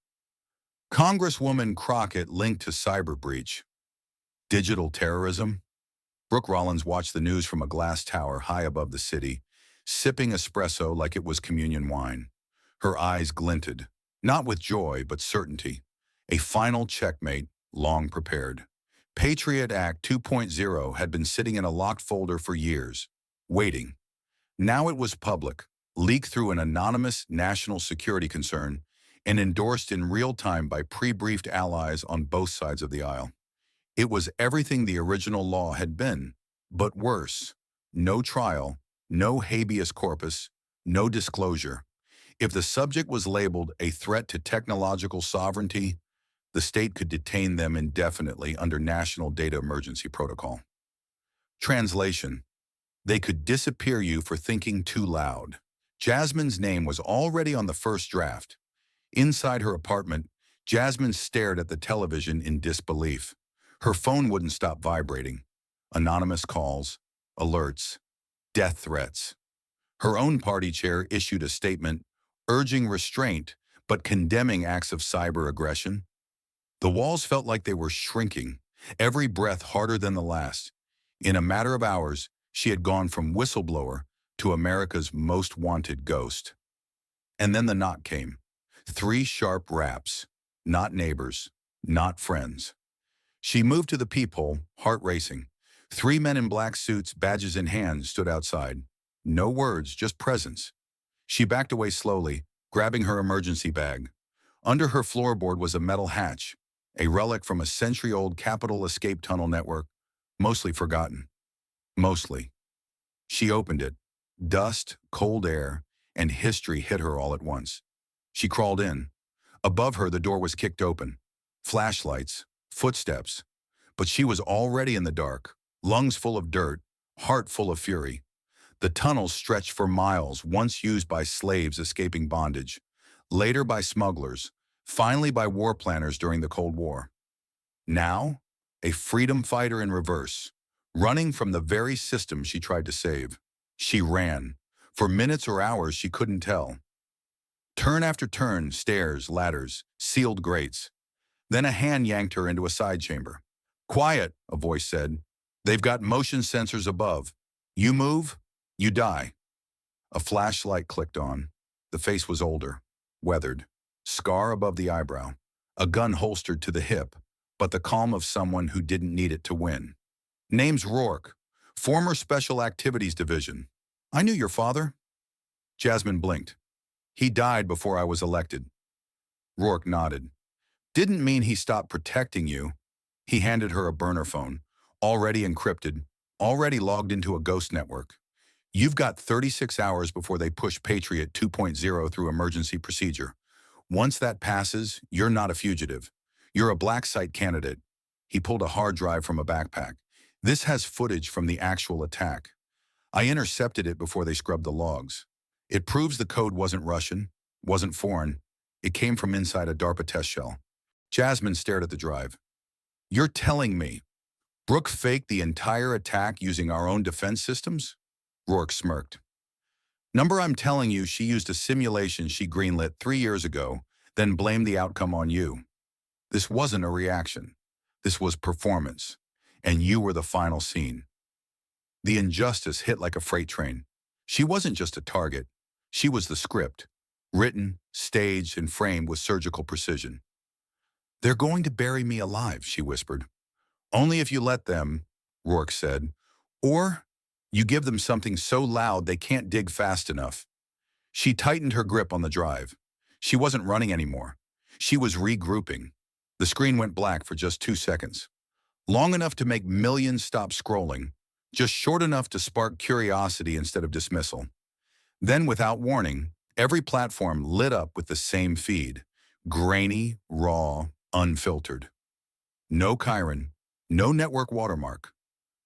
Congresswoman Crockett linked to cyber breach. Digital terrorism? Brooke Rollins watched the news from a glass tower high above the city, sipping espresso like it was communion wine. Her eyes glinted, not with joy but certainty. A final checkmate, long prepared. Patriot Act 2.0 had been sitting in a locked folder for years, waiting. Now it was public, leaked through an anonymous national security concern, and endorsed in real time by pre-briefed allies on both sides of the aisle. It was everything the original law had been, but worse. No trial, no habeas corpus, no disclosure. If the subject was labeled a threat to technological sovereignty, the state could detain them indefinitely under National Data Emergency Protocol. Translation: they could disappear you for thinking too loud. Jasmine's name was already on the first draft. Inside her apartment, Jasmine stared at the television in disbelief. Her phone wouldn't stop vibrating. Anonymous calls, alerts, death threats. Her own party chair issued a statement urging restraint but condemning acts of cyber aggression. The walls felt like they were shrinking, every breath harder than the last. In a matter of hours, she had gone from whistleblower to America's most wanted ghost. And then the knock came. 3 sharp raps. Not neighbors, not friends. She moved to the peephole, heart racing. 3 men in black suits, badges in hand, stood outside. No words, just presence. She backed away slowly, grabbing her emergency bag. Under her floorboard was a metal hatch, a relic from a century-old Capitol escape tunnel network, mostly forgotten. Mostly. She opened it. Dust, cold air, and history hit her all at once. She crawled in. Above her, the door was kicked open. Flashlights, footsteps. But she was already in the dark, lungs full of dirt, heart full of fury. The tunnels stretched for miles, once used by slaves escaping bondage, later by smugglers, finally by war planners during the Cold War. Now, a freedom fighter in reverse, running from the very system she tried to save. She ran. For minutes or hours, she couldn't tell. Turn after turn, stairs, ladders, sealed grates. Then a hand yanked her into a side chamber. "Quiet," a voice said. "They've got motion sensors above. You move, you die." A flashlight clicked on. The face was older, weathered, scar above the eyebrow, a gun holstered to the hip, but the calm of someone who didn't need it to win. "Name's Rourke, former Special Activities Division. I knew your father." Jasmine blinked. "He died before I was elected." Rourke nodded. "Didn't mean he stopped protecting you." He handed her a burner phone, already encrypted, already logged into a ghost network. "You've got 36 hours before they push Patriot 2.0 through emergency procedure. Once that passes, you're not a fugitive. You're a black site candidate." He pulled a hard drive from a backpack. "This has footage from the actual attack. I intercepted it before they scrubbed the logs. It proves the code wasn't Russian, wasn't foreign. It came from inside a DARPA test shell." Jasmine stared at the drive. "You're telling me Brooke faked the entire attack using our own defense systems?" Rourke smirked. "Number, I'm telling you, she used a simulation she greenlit 3 years ago, then blamed the outcome on you. This wasn't a reaction. This was performance. And you were the final scene." The injustice hit like a freight train. She wasn't just a target. She was the script, written, staged, and framed with surgical precision. "They're going to bury me alive," she whispered. "Only if you let them," Rourke said. "Or you give them something so loud they can't dig fast enough." She tightened her grip on the drive. She wasn't running anymore. She was regrouping. The screen went black for just 2 seconds. Long enough to make millions stop scrolling, just short enough to spark curiosity instead of dismissal. Then, without warning, every platform lit up with the same feed. Grainy, raw, unfiltered. No Chiron, no network watermark.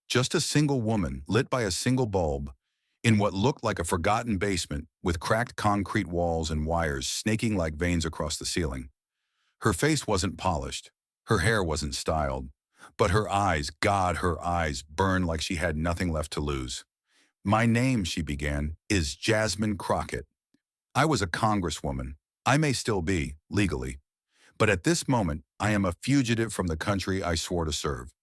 Just a single woman lit by a single bulb in what looked like a forgotten basement with cracked concrete walls and wires snaking like veins across the ceiling. Her face wasn't polished. Her hair wasn't styled. But her eyes, God, her eyes burned like she had nothing left to lose. "My name," she began, "is Jasmine Crockett. I was a congresswoman. I may still be, legally. But at this moment, I am a fugitive from the country I swore to serve."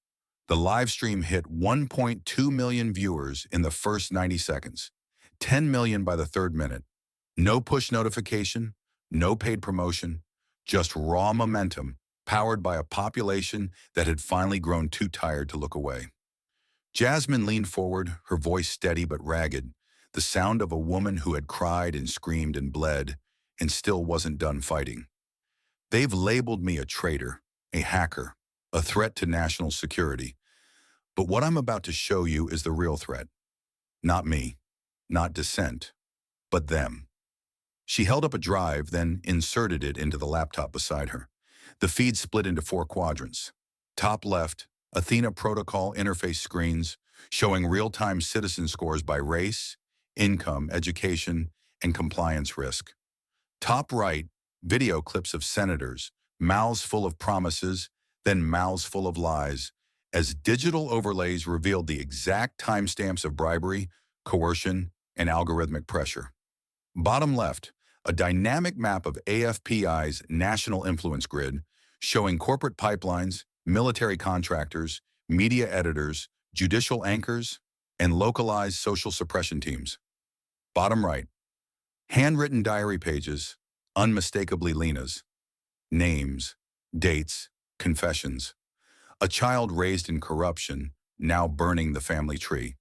The live stream hit 1.2 million viewers in the first 90 seconds, 10 million by the third minute. No push notification, no paid promotion, just raw momentum powered by a population that had finally grown too tired to look away. Jasmine leaned forward, her voice steady but ragged, the sound of a woman who had cried and screamed and bled and still wasn't done fighting. "They've labeled me a traitor, a hacker, a threat to national security. But what I'm about to show you is the real threat. Not me, not dissent, but them." She held up a drive, then inserted it into the laptop beside her. The feed split into 4 quadrants. Top left, Athena protocol interface screens showing real-time citizen scores by race, income, education, and compliance risk. Top right, video clips of senators, mouths full of promises, then mouths full of lies, as digital overlays revealed the exact timestamps of bribery, coercion, and algorithmic pressure. Bottom left, a dynamic map of AFPI's national influence grid showing corporate pipelines, military contractors, media editors, judicial anchors, and localized social suppression teams. Bottom right, handwritten diary pages, unmistakably Lena's. Names, dates, confessions. A child raised in corruption, now burning the family tree.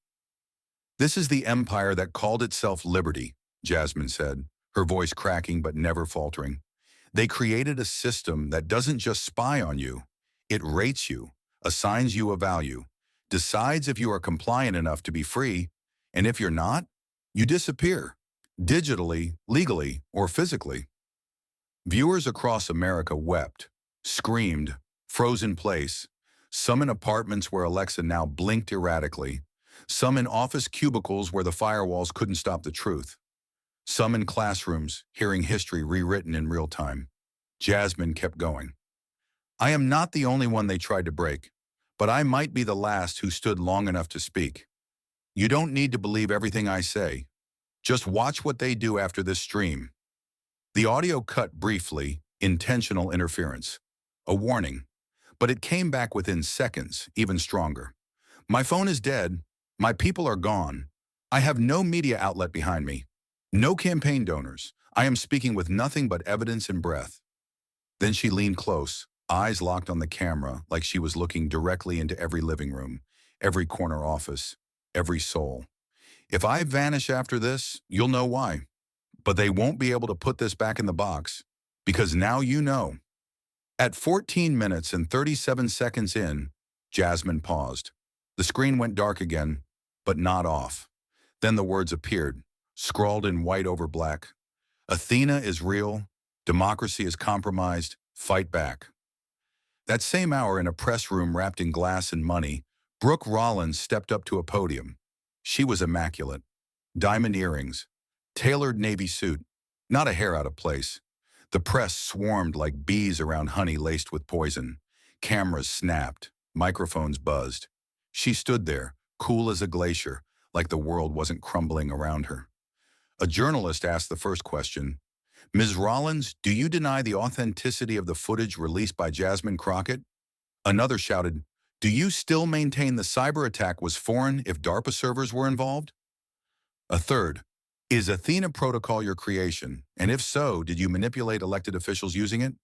"This is the empire that called itself liberty," Jasmine said, her voice cracking but never faltering. "They created a system that doesn't just spy on you. It rates you, assigns you a value, decides if you are compliant enough to be free, and if you're not, you disappear, digitally, legally, or physically." Viewers across America wept, screamed, froze in place, some in apartments where Alexa now blinked erratically, some in office cubicles where the firewalls couldn't stop the truth, some in classrooms hearing history rewritten in real time. Jasmine kept going. "I am not the only one they tried to break, but I might be the last who stood long enough to speak. You don't need to believe everything I say. Just watch what they do after this stream." The audio cut briefly, intentional interference. A warning. But it came back within seconds, even stronger. "My phone is dead. My people are gone. I have no media outlet behind me. No campaign donors. I am speaking with nothing but evidence and breath." Then she leaned close, eyes locked on the camera like she was looking directly into every living room, every corner office, every soul. "If I vanish after this, you'll know why. But they won't be able to put this back in the box, because now you know." At 14 minutes and 37 seconds in, Jasmine paused. The screen went dark again, but not off. Then the words appeared, scrawled in white over black. "Athena is real. Democracy is compromised. Fight back." That same hour, in a press room wrapped in glass and money, Brooke Rollins stepped up to a podium. She was immaculate. Diamond earrings, tailored navy suit, not a hair out of place. The press swarmed like bees around honey laced with poison. Cameras snapped, microphones buzzed. She stood there, cool as a glacier, like the world wasn't crumbling around her. A journalist asked the first question, "Ms. Rollins, do you deny the authenticity of the footage released by Jasmine Crockett?" Another shouted, "Do you still maintain the cyber attack was foreign if DARPA servers were involved?" A third, "Is Athena protocol your creation? And if so, did you manipulate elected officials using it?"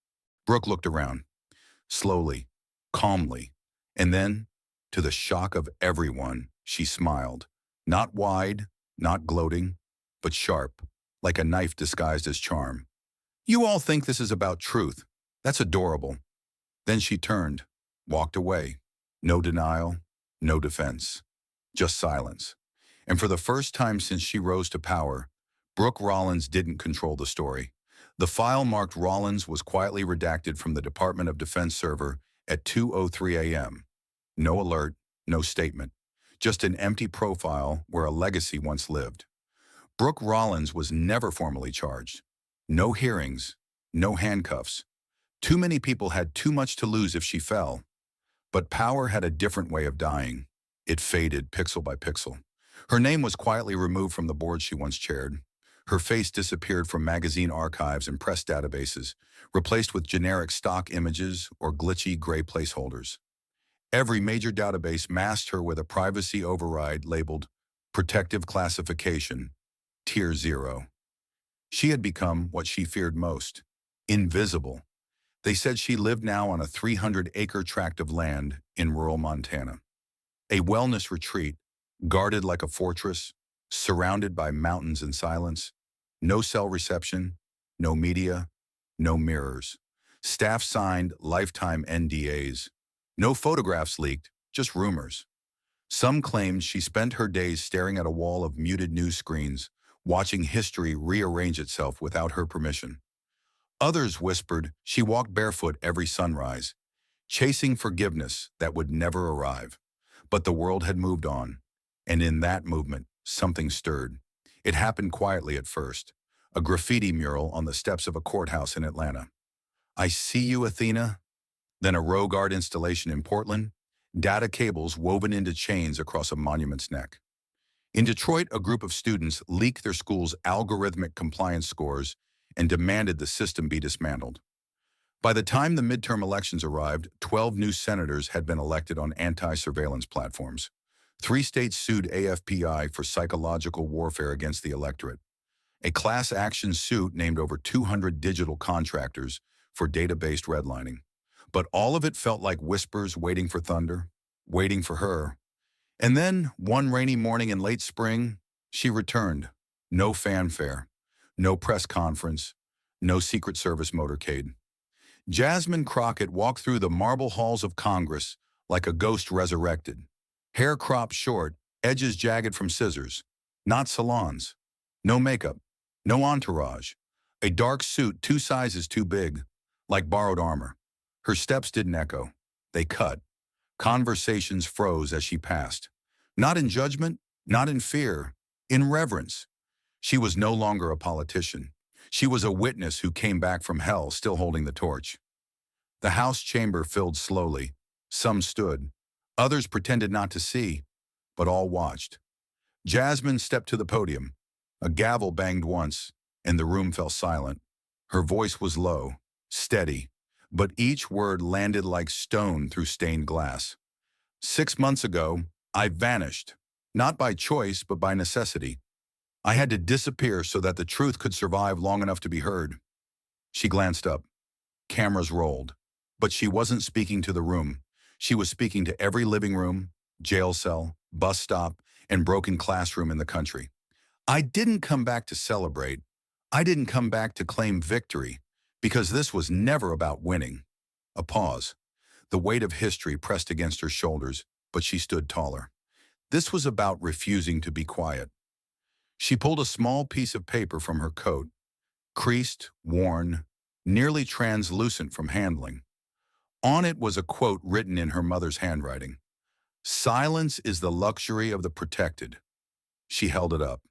Brooke looked around, slowly, calmly, and then, to the shock of everyone, she smiled. Not wide, not gloating, but sharp, like a knife disguised as charm. "You all think this is about truth. That's adorable." Then she turned, walked away. No denial, no defense, just silence. And for the first time since she rose to power, Brooke Rollins didn't control the story. The file marked Rollins was quietly redacted from the Department of Defense server at 2:03 a.m. No alert, no statement, just an empty profile where a legacy once lived. Brooke Rollins was never formally charged. No hearings, no handcuffs. Too many people had too much to lose if she fell. But power had a different way of dying. It faded pixel by pixel. Her name was quietly removed from the board she once chaired. Her face disappeared from magazine archives and press databases, replaced with generic stock images or glitchy gray placeholders. Every major database masked her with a privacy override labeled Protective Classification, Tier 0. She had become what she feared most, invisible. They said she lived now on a 300-acre tract of land in rural Montana. A wellness retreat, guarded like a fortress, surrounded by mountains and silence. No cell reception, no media, no mirrors. Staff signed lifetime NDAs. No photographs leaked, just rumors. Some claimed she spent her days staring at a wall of muted news screens, watching history rearrange itself without her permission. Others whispered she walked barefoot every sunrise, chasing forgiveness that would never arrive. But the world had moved on, and in that movement, something stirred. It happened quietly at first, a graffiti mural on the steps of a courthouse in Atlanta. "I see you, Athena." Then a rogue art installation in Portland, data cables woven into chains across a monument's neck. In Detroit, a group of students leaked their school's algorithmic compliance scores and demanded the system be dismantled. By the time the midterm elections arrived, 12 new senators had been elected on anti-surveillance platforms. 3 states sued AFPI for psychological warfare against the electorate. A class action suit named over 200 digital contractors for data-based redlining. But all of it felt like whispers waiting for thunder, waiting for her. And then, one rainy morning in late spring, she returned. No fanfare, no press conference, no Secret Service motorcade. Jasmine Crockett walked through the marble halls of Congress like a ghost resurrected. Hair cropped short, edges jagged from scissors. Not salons. No makeup. No entourage. A dark suit 2 sizes too big, like borrowed armor. Her steps didn't echo. They cut. Conversations froze as she passed. Not in judgment, not in fear, in reverence. She was no longer a politician. She was a witness who came back from hell still holding the torch. The House chamber filled slowly. Some stood. Others pretended not to see, but all watched. Jasmine stepped to the podium. A gavel banged once, and the room fell silent. Her voice was low, steady, but each word landed like stone through stained glass. 6 months ago, I vanished, not by choice, but by necessity. I had to disappear so that the truth could survive long enough to be heard. She glanced up. Cameras rolled. But she wasn't speaking to the room. She was speaking to every living room, jail cell, bus stop, and broken classroom in the country. I didn't come back to celebrate. I didn't come back to claim victory, because this was never about winning. A pause. The weight of history pressed against her shoulders, but she stood taller. This was about refusing to be quiet. She pulled a small piece of paper from her coat, creased, worn, nearly translucent from handling. On it was a quote written in her mother's handwriting. "Silence is the luxury of the protected." She held it up.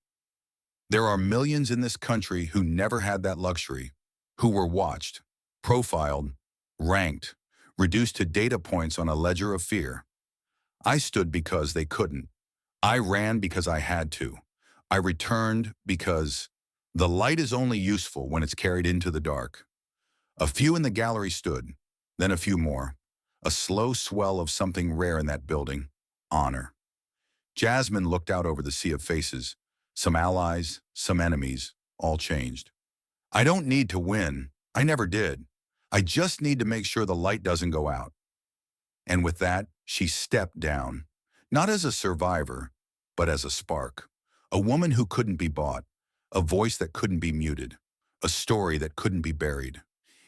There are millions in this country who never had that luxury, who were watched, profiled, ranked, reduced to data points on a ledger of fear. I stood because they couldn't. I ran because I had to. I returned because the light is only useful when it's carried into the dark. A few in the gallery stood, then a few more. A slow swell of something rare in that building, honor. Jasmine looked out over the sea of faces, some allies, some enemies, all changed. I don't need to win. I never did. I just need to make sure the light doesn't go out. And with that, she stepped down, not as a survivor, but as a spark. A woman who couldn't be bought, a voice that couldn't be muted, a story that couldn't be buried.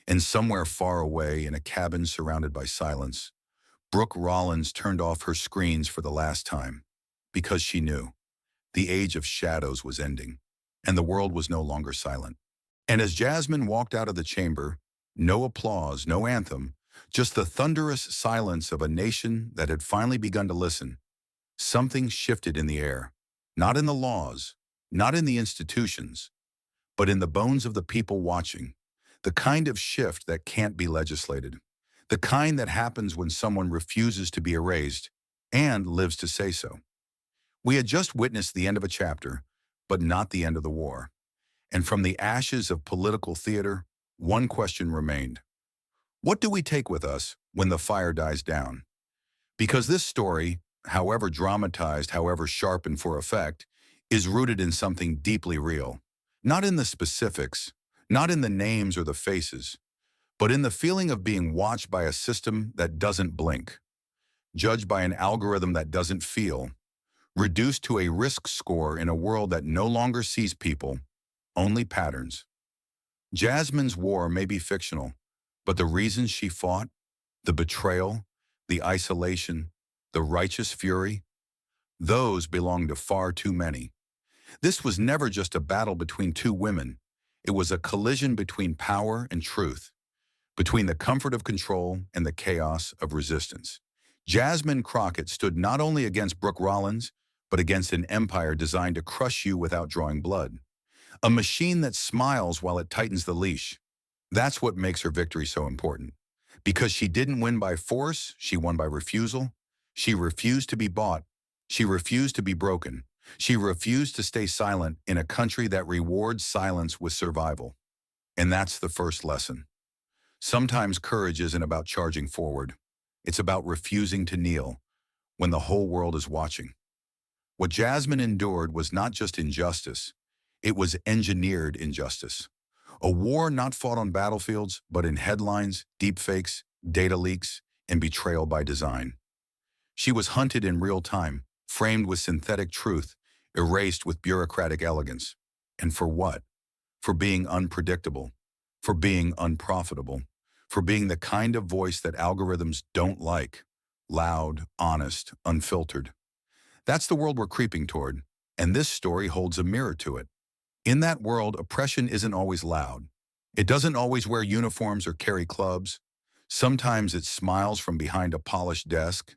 And somewhere far away in a cabin surrounded by silence, Brooke Rollins turned off her screens for the last time because she knew the age of shadows was ending and the world was no longer silent. And as Jasmine walked out of the chamber, no applause, no anthem, just the thunderous silence of a nation that had finally begun to listen, something shifted in the air. Not in the laws, not in the institutions, but in the bones of the people watching. The kind of shift that can't be legislated. The kind that happens when someone refuses to be erased and lives to say so. We had just witnessed the end of a chapter, but not the end of the war. And from the ashes of political theater, one question remained. What do we take with us when the fire dies down? Because this story, however dramatized, however sharpened for effect, is rooted in something deeply real. Not in the specifics, not in the names or the faces, but in the feeling of being watched by a system that doesn't blink, judged by an algorithm that doesn't feel, reduced to a risk score in a world that no longer sees people, only patterns. Jasmine's war may be fictional, but the reasons she fought, the betrayal, the isolation, the righteous fury, those belong to far too many. This was never just a battle between two women. It was a collision between power and truth, between the comfort of control and the chaos of resistance. Jasmine Crockett stood not only against Brooke Rollins, but against an empire designed to crush you without drawing blood. A machine that smiles while it tightens the leash. That's what makes her victory so important. Because she didn't win by force, she won by refusal. She refused to be bought. She refused to be broken. She refused to stay silent in a country that rewards silence with survival. And that's the first lesson. Sometimes courage isn't about charging forward. It's about refusing to kneel when the whole world is watching. What Jasmine endured was not just injustice. It was engineered injustice. A war not fought on battlefields, but in headlines, deepfakes, data leaks, and betrayal by design. She was hunted in real time, framed with synthetic truth, erased with bureaucratic elegance. And for what? For being unpredictable, for being unprofitable, for being the kind of voice that algorithms don't like. Loud, honest, unfiltered. That's the world we're creeping toward, and this story holds a mirror to it. In that world, oppression isn't always loud. It doesn't always wear uniforms or carry clubs. Sometimes it smiles from behind a polished desk.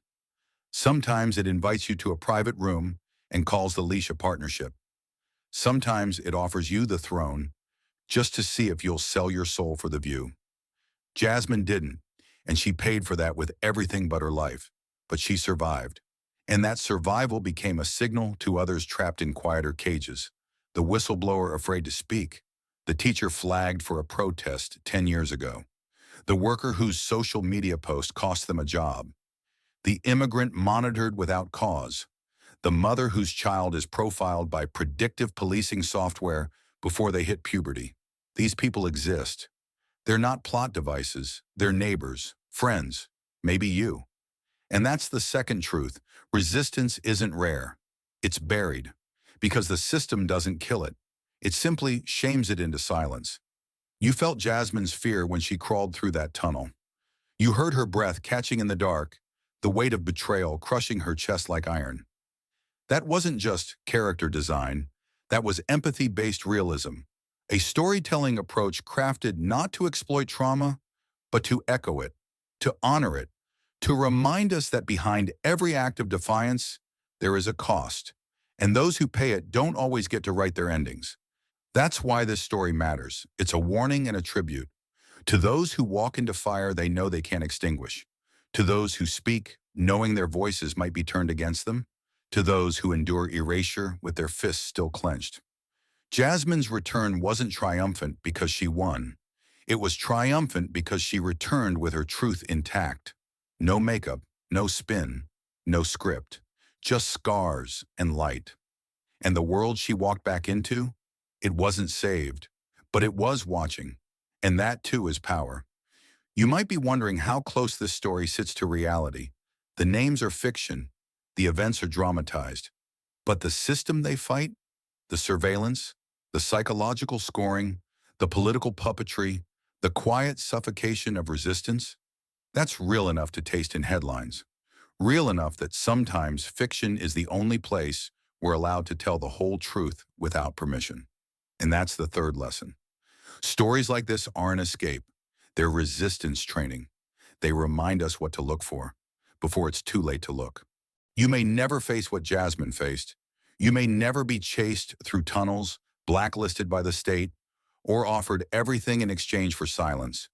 Sometimes it invites you to a private room and calls the leash a partnership. Sometimes it offers you the throne just to see if you'll sell your soul for the view. Jasmine didn't, and she paid for that with everything but her life. But she survived. And that survival became a signal to others trapped in quieter cages. The whistleblower afraid to speak. The teacher flagged for a protest 10 years ago. The worker whose social media post cost them a job. The immigrant monitored without cause. The mother whose child is profiled by predictive policing software before they hit puberty. These people exist. They're not plot devices. They're neighbors, friends, maybe you. And that's the second truth. Resistance isn't rare. It's buried. Because the system doesn't kill it. It simply shames it into silence. You felt Jasmine's fear when she crawled through that tunnel. You heard her breath catching in the dark, the weight of betrayal crushing her chest like iron. That wasn't just character design. That was empathy-based realism. A storytelling approach crafted not to exploit trauma, but to echo it, to honor it, to remind us that behind every act of defiance, there is a cost. And those who pay it don't always get to write their endings. That's why this story matters. It's a warning and a tribute. To those who walk into fire they know they can't extinguish. To those who speak, knowing their voices might be turned against them. To those who endure erasure with their fists still clenched. Jasmine's return wasn't triumphant because she won. It was triumphant because she returned with her truth intact. No makeup, no spin, no script. Just scars and light. And the world she walked back into, it wasn't saved, but it was watching. And that too is power. You might be wondering how close this story sits to reality. The names are fiction, the events are dramatized. But the system they fight, the surveillance, the psychological scoring, the political puppetry, the quiet suffocation of resistance, that's real enough to taste in headlines. Real enough that sometimes fiction is the only place we're allowed to tell the whole truth without permission. And that's the third lesson. Stories like this aren't escape. They're resistance training. They remind us what to look for before it's too late to look. You may never face what Jasmine faced. You may never be chased through tunnels, blacklisted by the state, or offered everything in exchange for silence.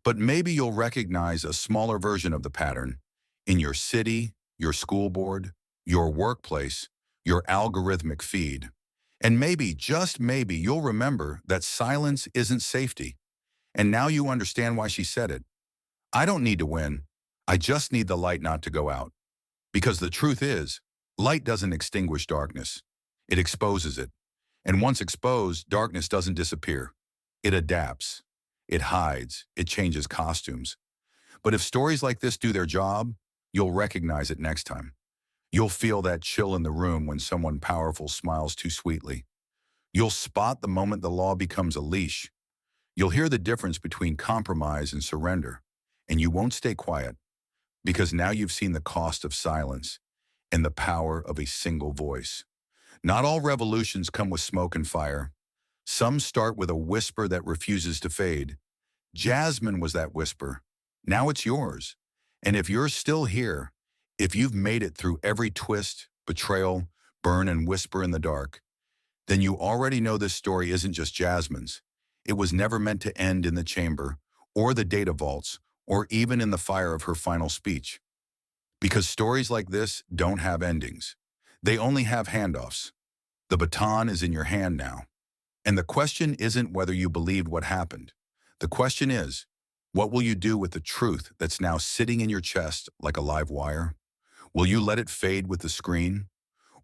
But maybe you'll recognize a smaller version of the pattern in your city, your school board, your workplace, your algorithmic feed. And maybe, just maybe, you'll remember that silence isn't safety. And now you understand why she said it. I don't need to win. I just need the light not to go out. Because the truth is, light doesn't extinguish darkness. It exposes it. And once exposed, darkness doesn't disappear. It adapts. It hides. It changes costumes. But if stories like this do their job, you'll recognize it next time. You'll feel that chill in the room when someone powerful smiles too sweetly. You'll spot the moment the law becomes a leash. You'll hear the difference between compromise and surrender. And you won't stay quiet, because now you've seen the cost of silence and the power of a single voice. Not all revolutions come with smoke and fire. Some start with a whisper that refuses to fade. Jasmine was that whisper. Now it's yours. And if you're still here, if you've made it through every twist, betrayal, burn, and whisper in the dark, then you already know this story isn't just Jasmine's. It was never meant to end in the chamber, or the data vaults, or even in the fire of her final speech. Because stories like this don't have endings. They only have handoffs. The baton is in your hand now. And the question isn't whether you believed what happened. The question is, what will you do with the truth that's now sitting in your chest like a live wire? Will you let it fade with the screen?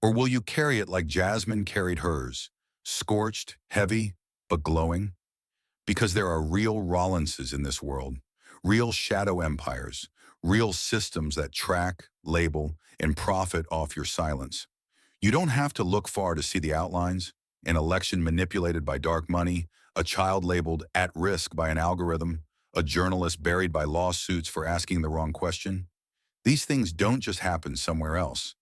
Or will you carry it like Jasmine carried hers, scorched, heavy, but glowing? Because there are real Rollinses in this world, real shadow empires, real systems that track, label, and profit off your silence. You don't have to look far to see the outlines: an election manipulated by dark money, a child labeled at risk by an algorithm, a journalist buried by lawsuits for asking the wrong question. These things don't just happen somewhere else.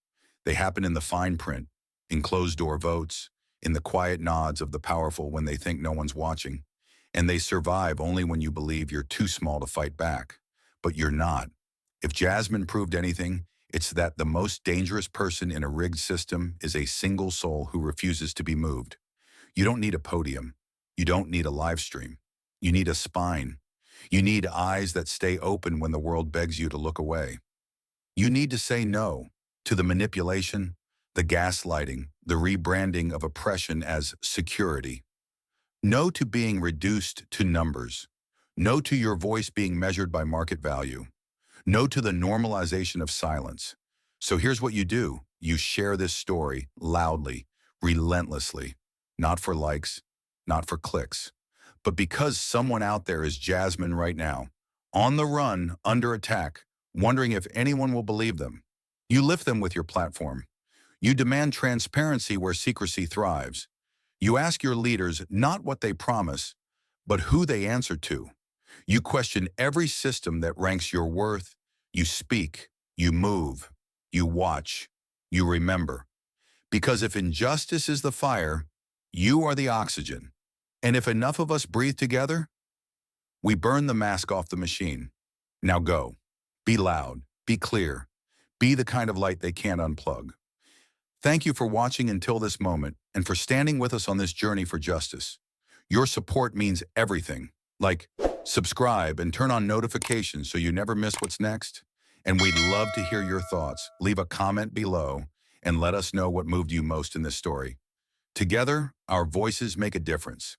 They happen in the fine print, in closed-door votes, in the quiet nods of the powerful when they think no one's watching. And they survive only when you believe you're too small to fight back. But you're not. If Jasmine proved anything, it's that the most dangerous person in a rigged system is a single soul who refuses to be moved. You don't need a podium. You don't need a live stream. You need a spine. You need eyes that stay open when the world begs you to look away. You need to say no to the manipulation, the gaslighting, the rebranding of oppression as security. No to being reduced to numbers. No to your voice being measured by market value. No to the normalization of silence. So here's what you do. You share this story loudly, relentlessly, not for likes, not for clicks, but because someone out there is Jasmine right now, on the run, under attack, wondering if anyone will believe them. You lift them with your platform. You demand transparency where secrecy thrives. You ask your leaders not what they promise, but who they answer to. You question every system that ranks your worth. You speak, you move, you watch, you remember. Because if injustice is the fire, you are the oxygen. And if enough of us breathe together, we burn the mask off the machine. Now go. Be loud. Be clear. Be the kind of light they can't unplug. Thank you for watching until this moment and for standing with us on this journey for justice. Your support means everything. Like, subscribe and turn on notifications so you never miss what's next. And we'd love to hear your thoughts. Leave a comment below and let us know what moved you most in this story. Together, our voices make a difference.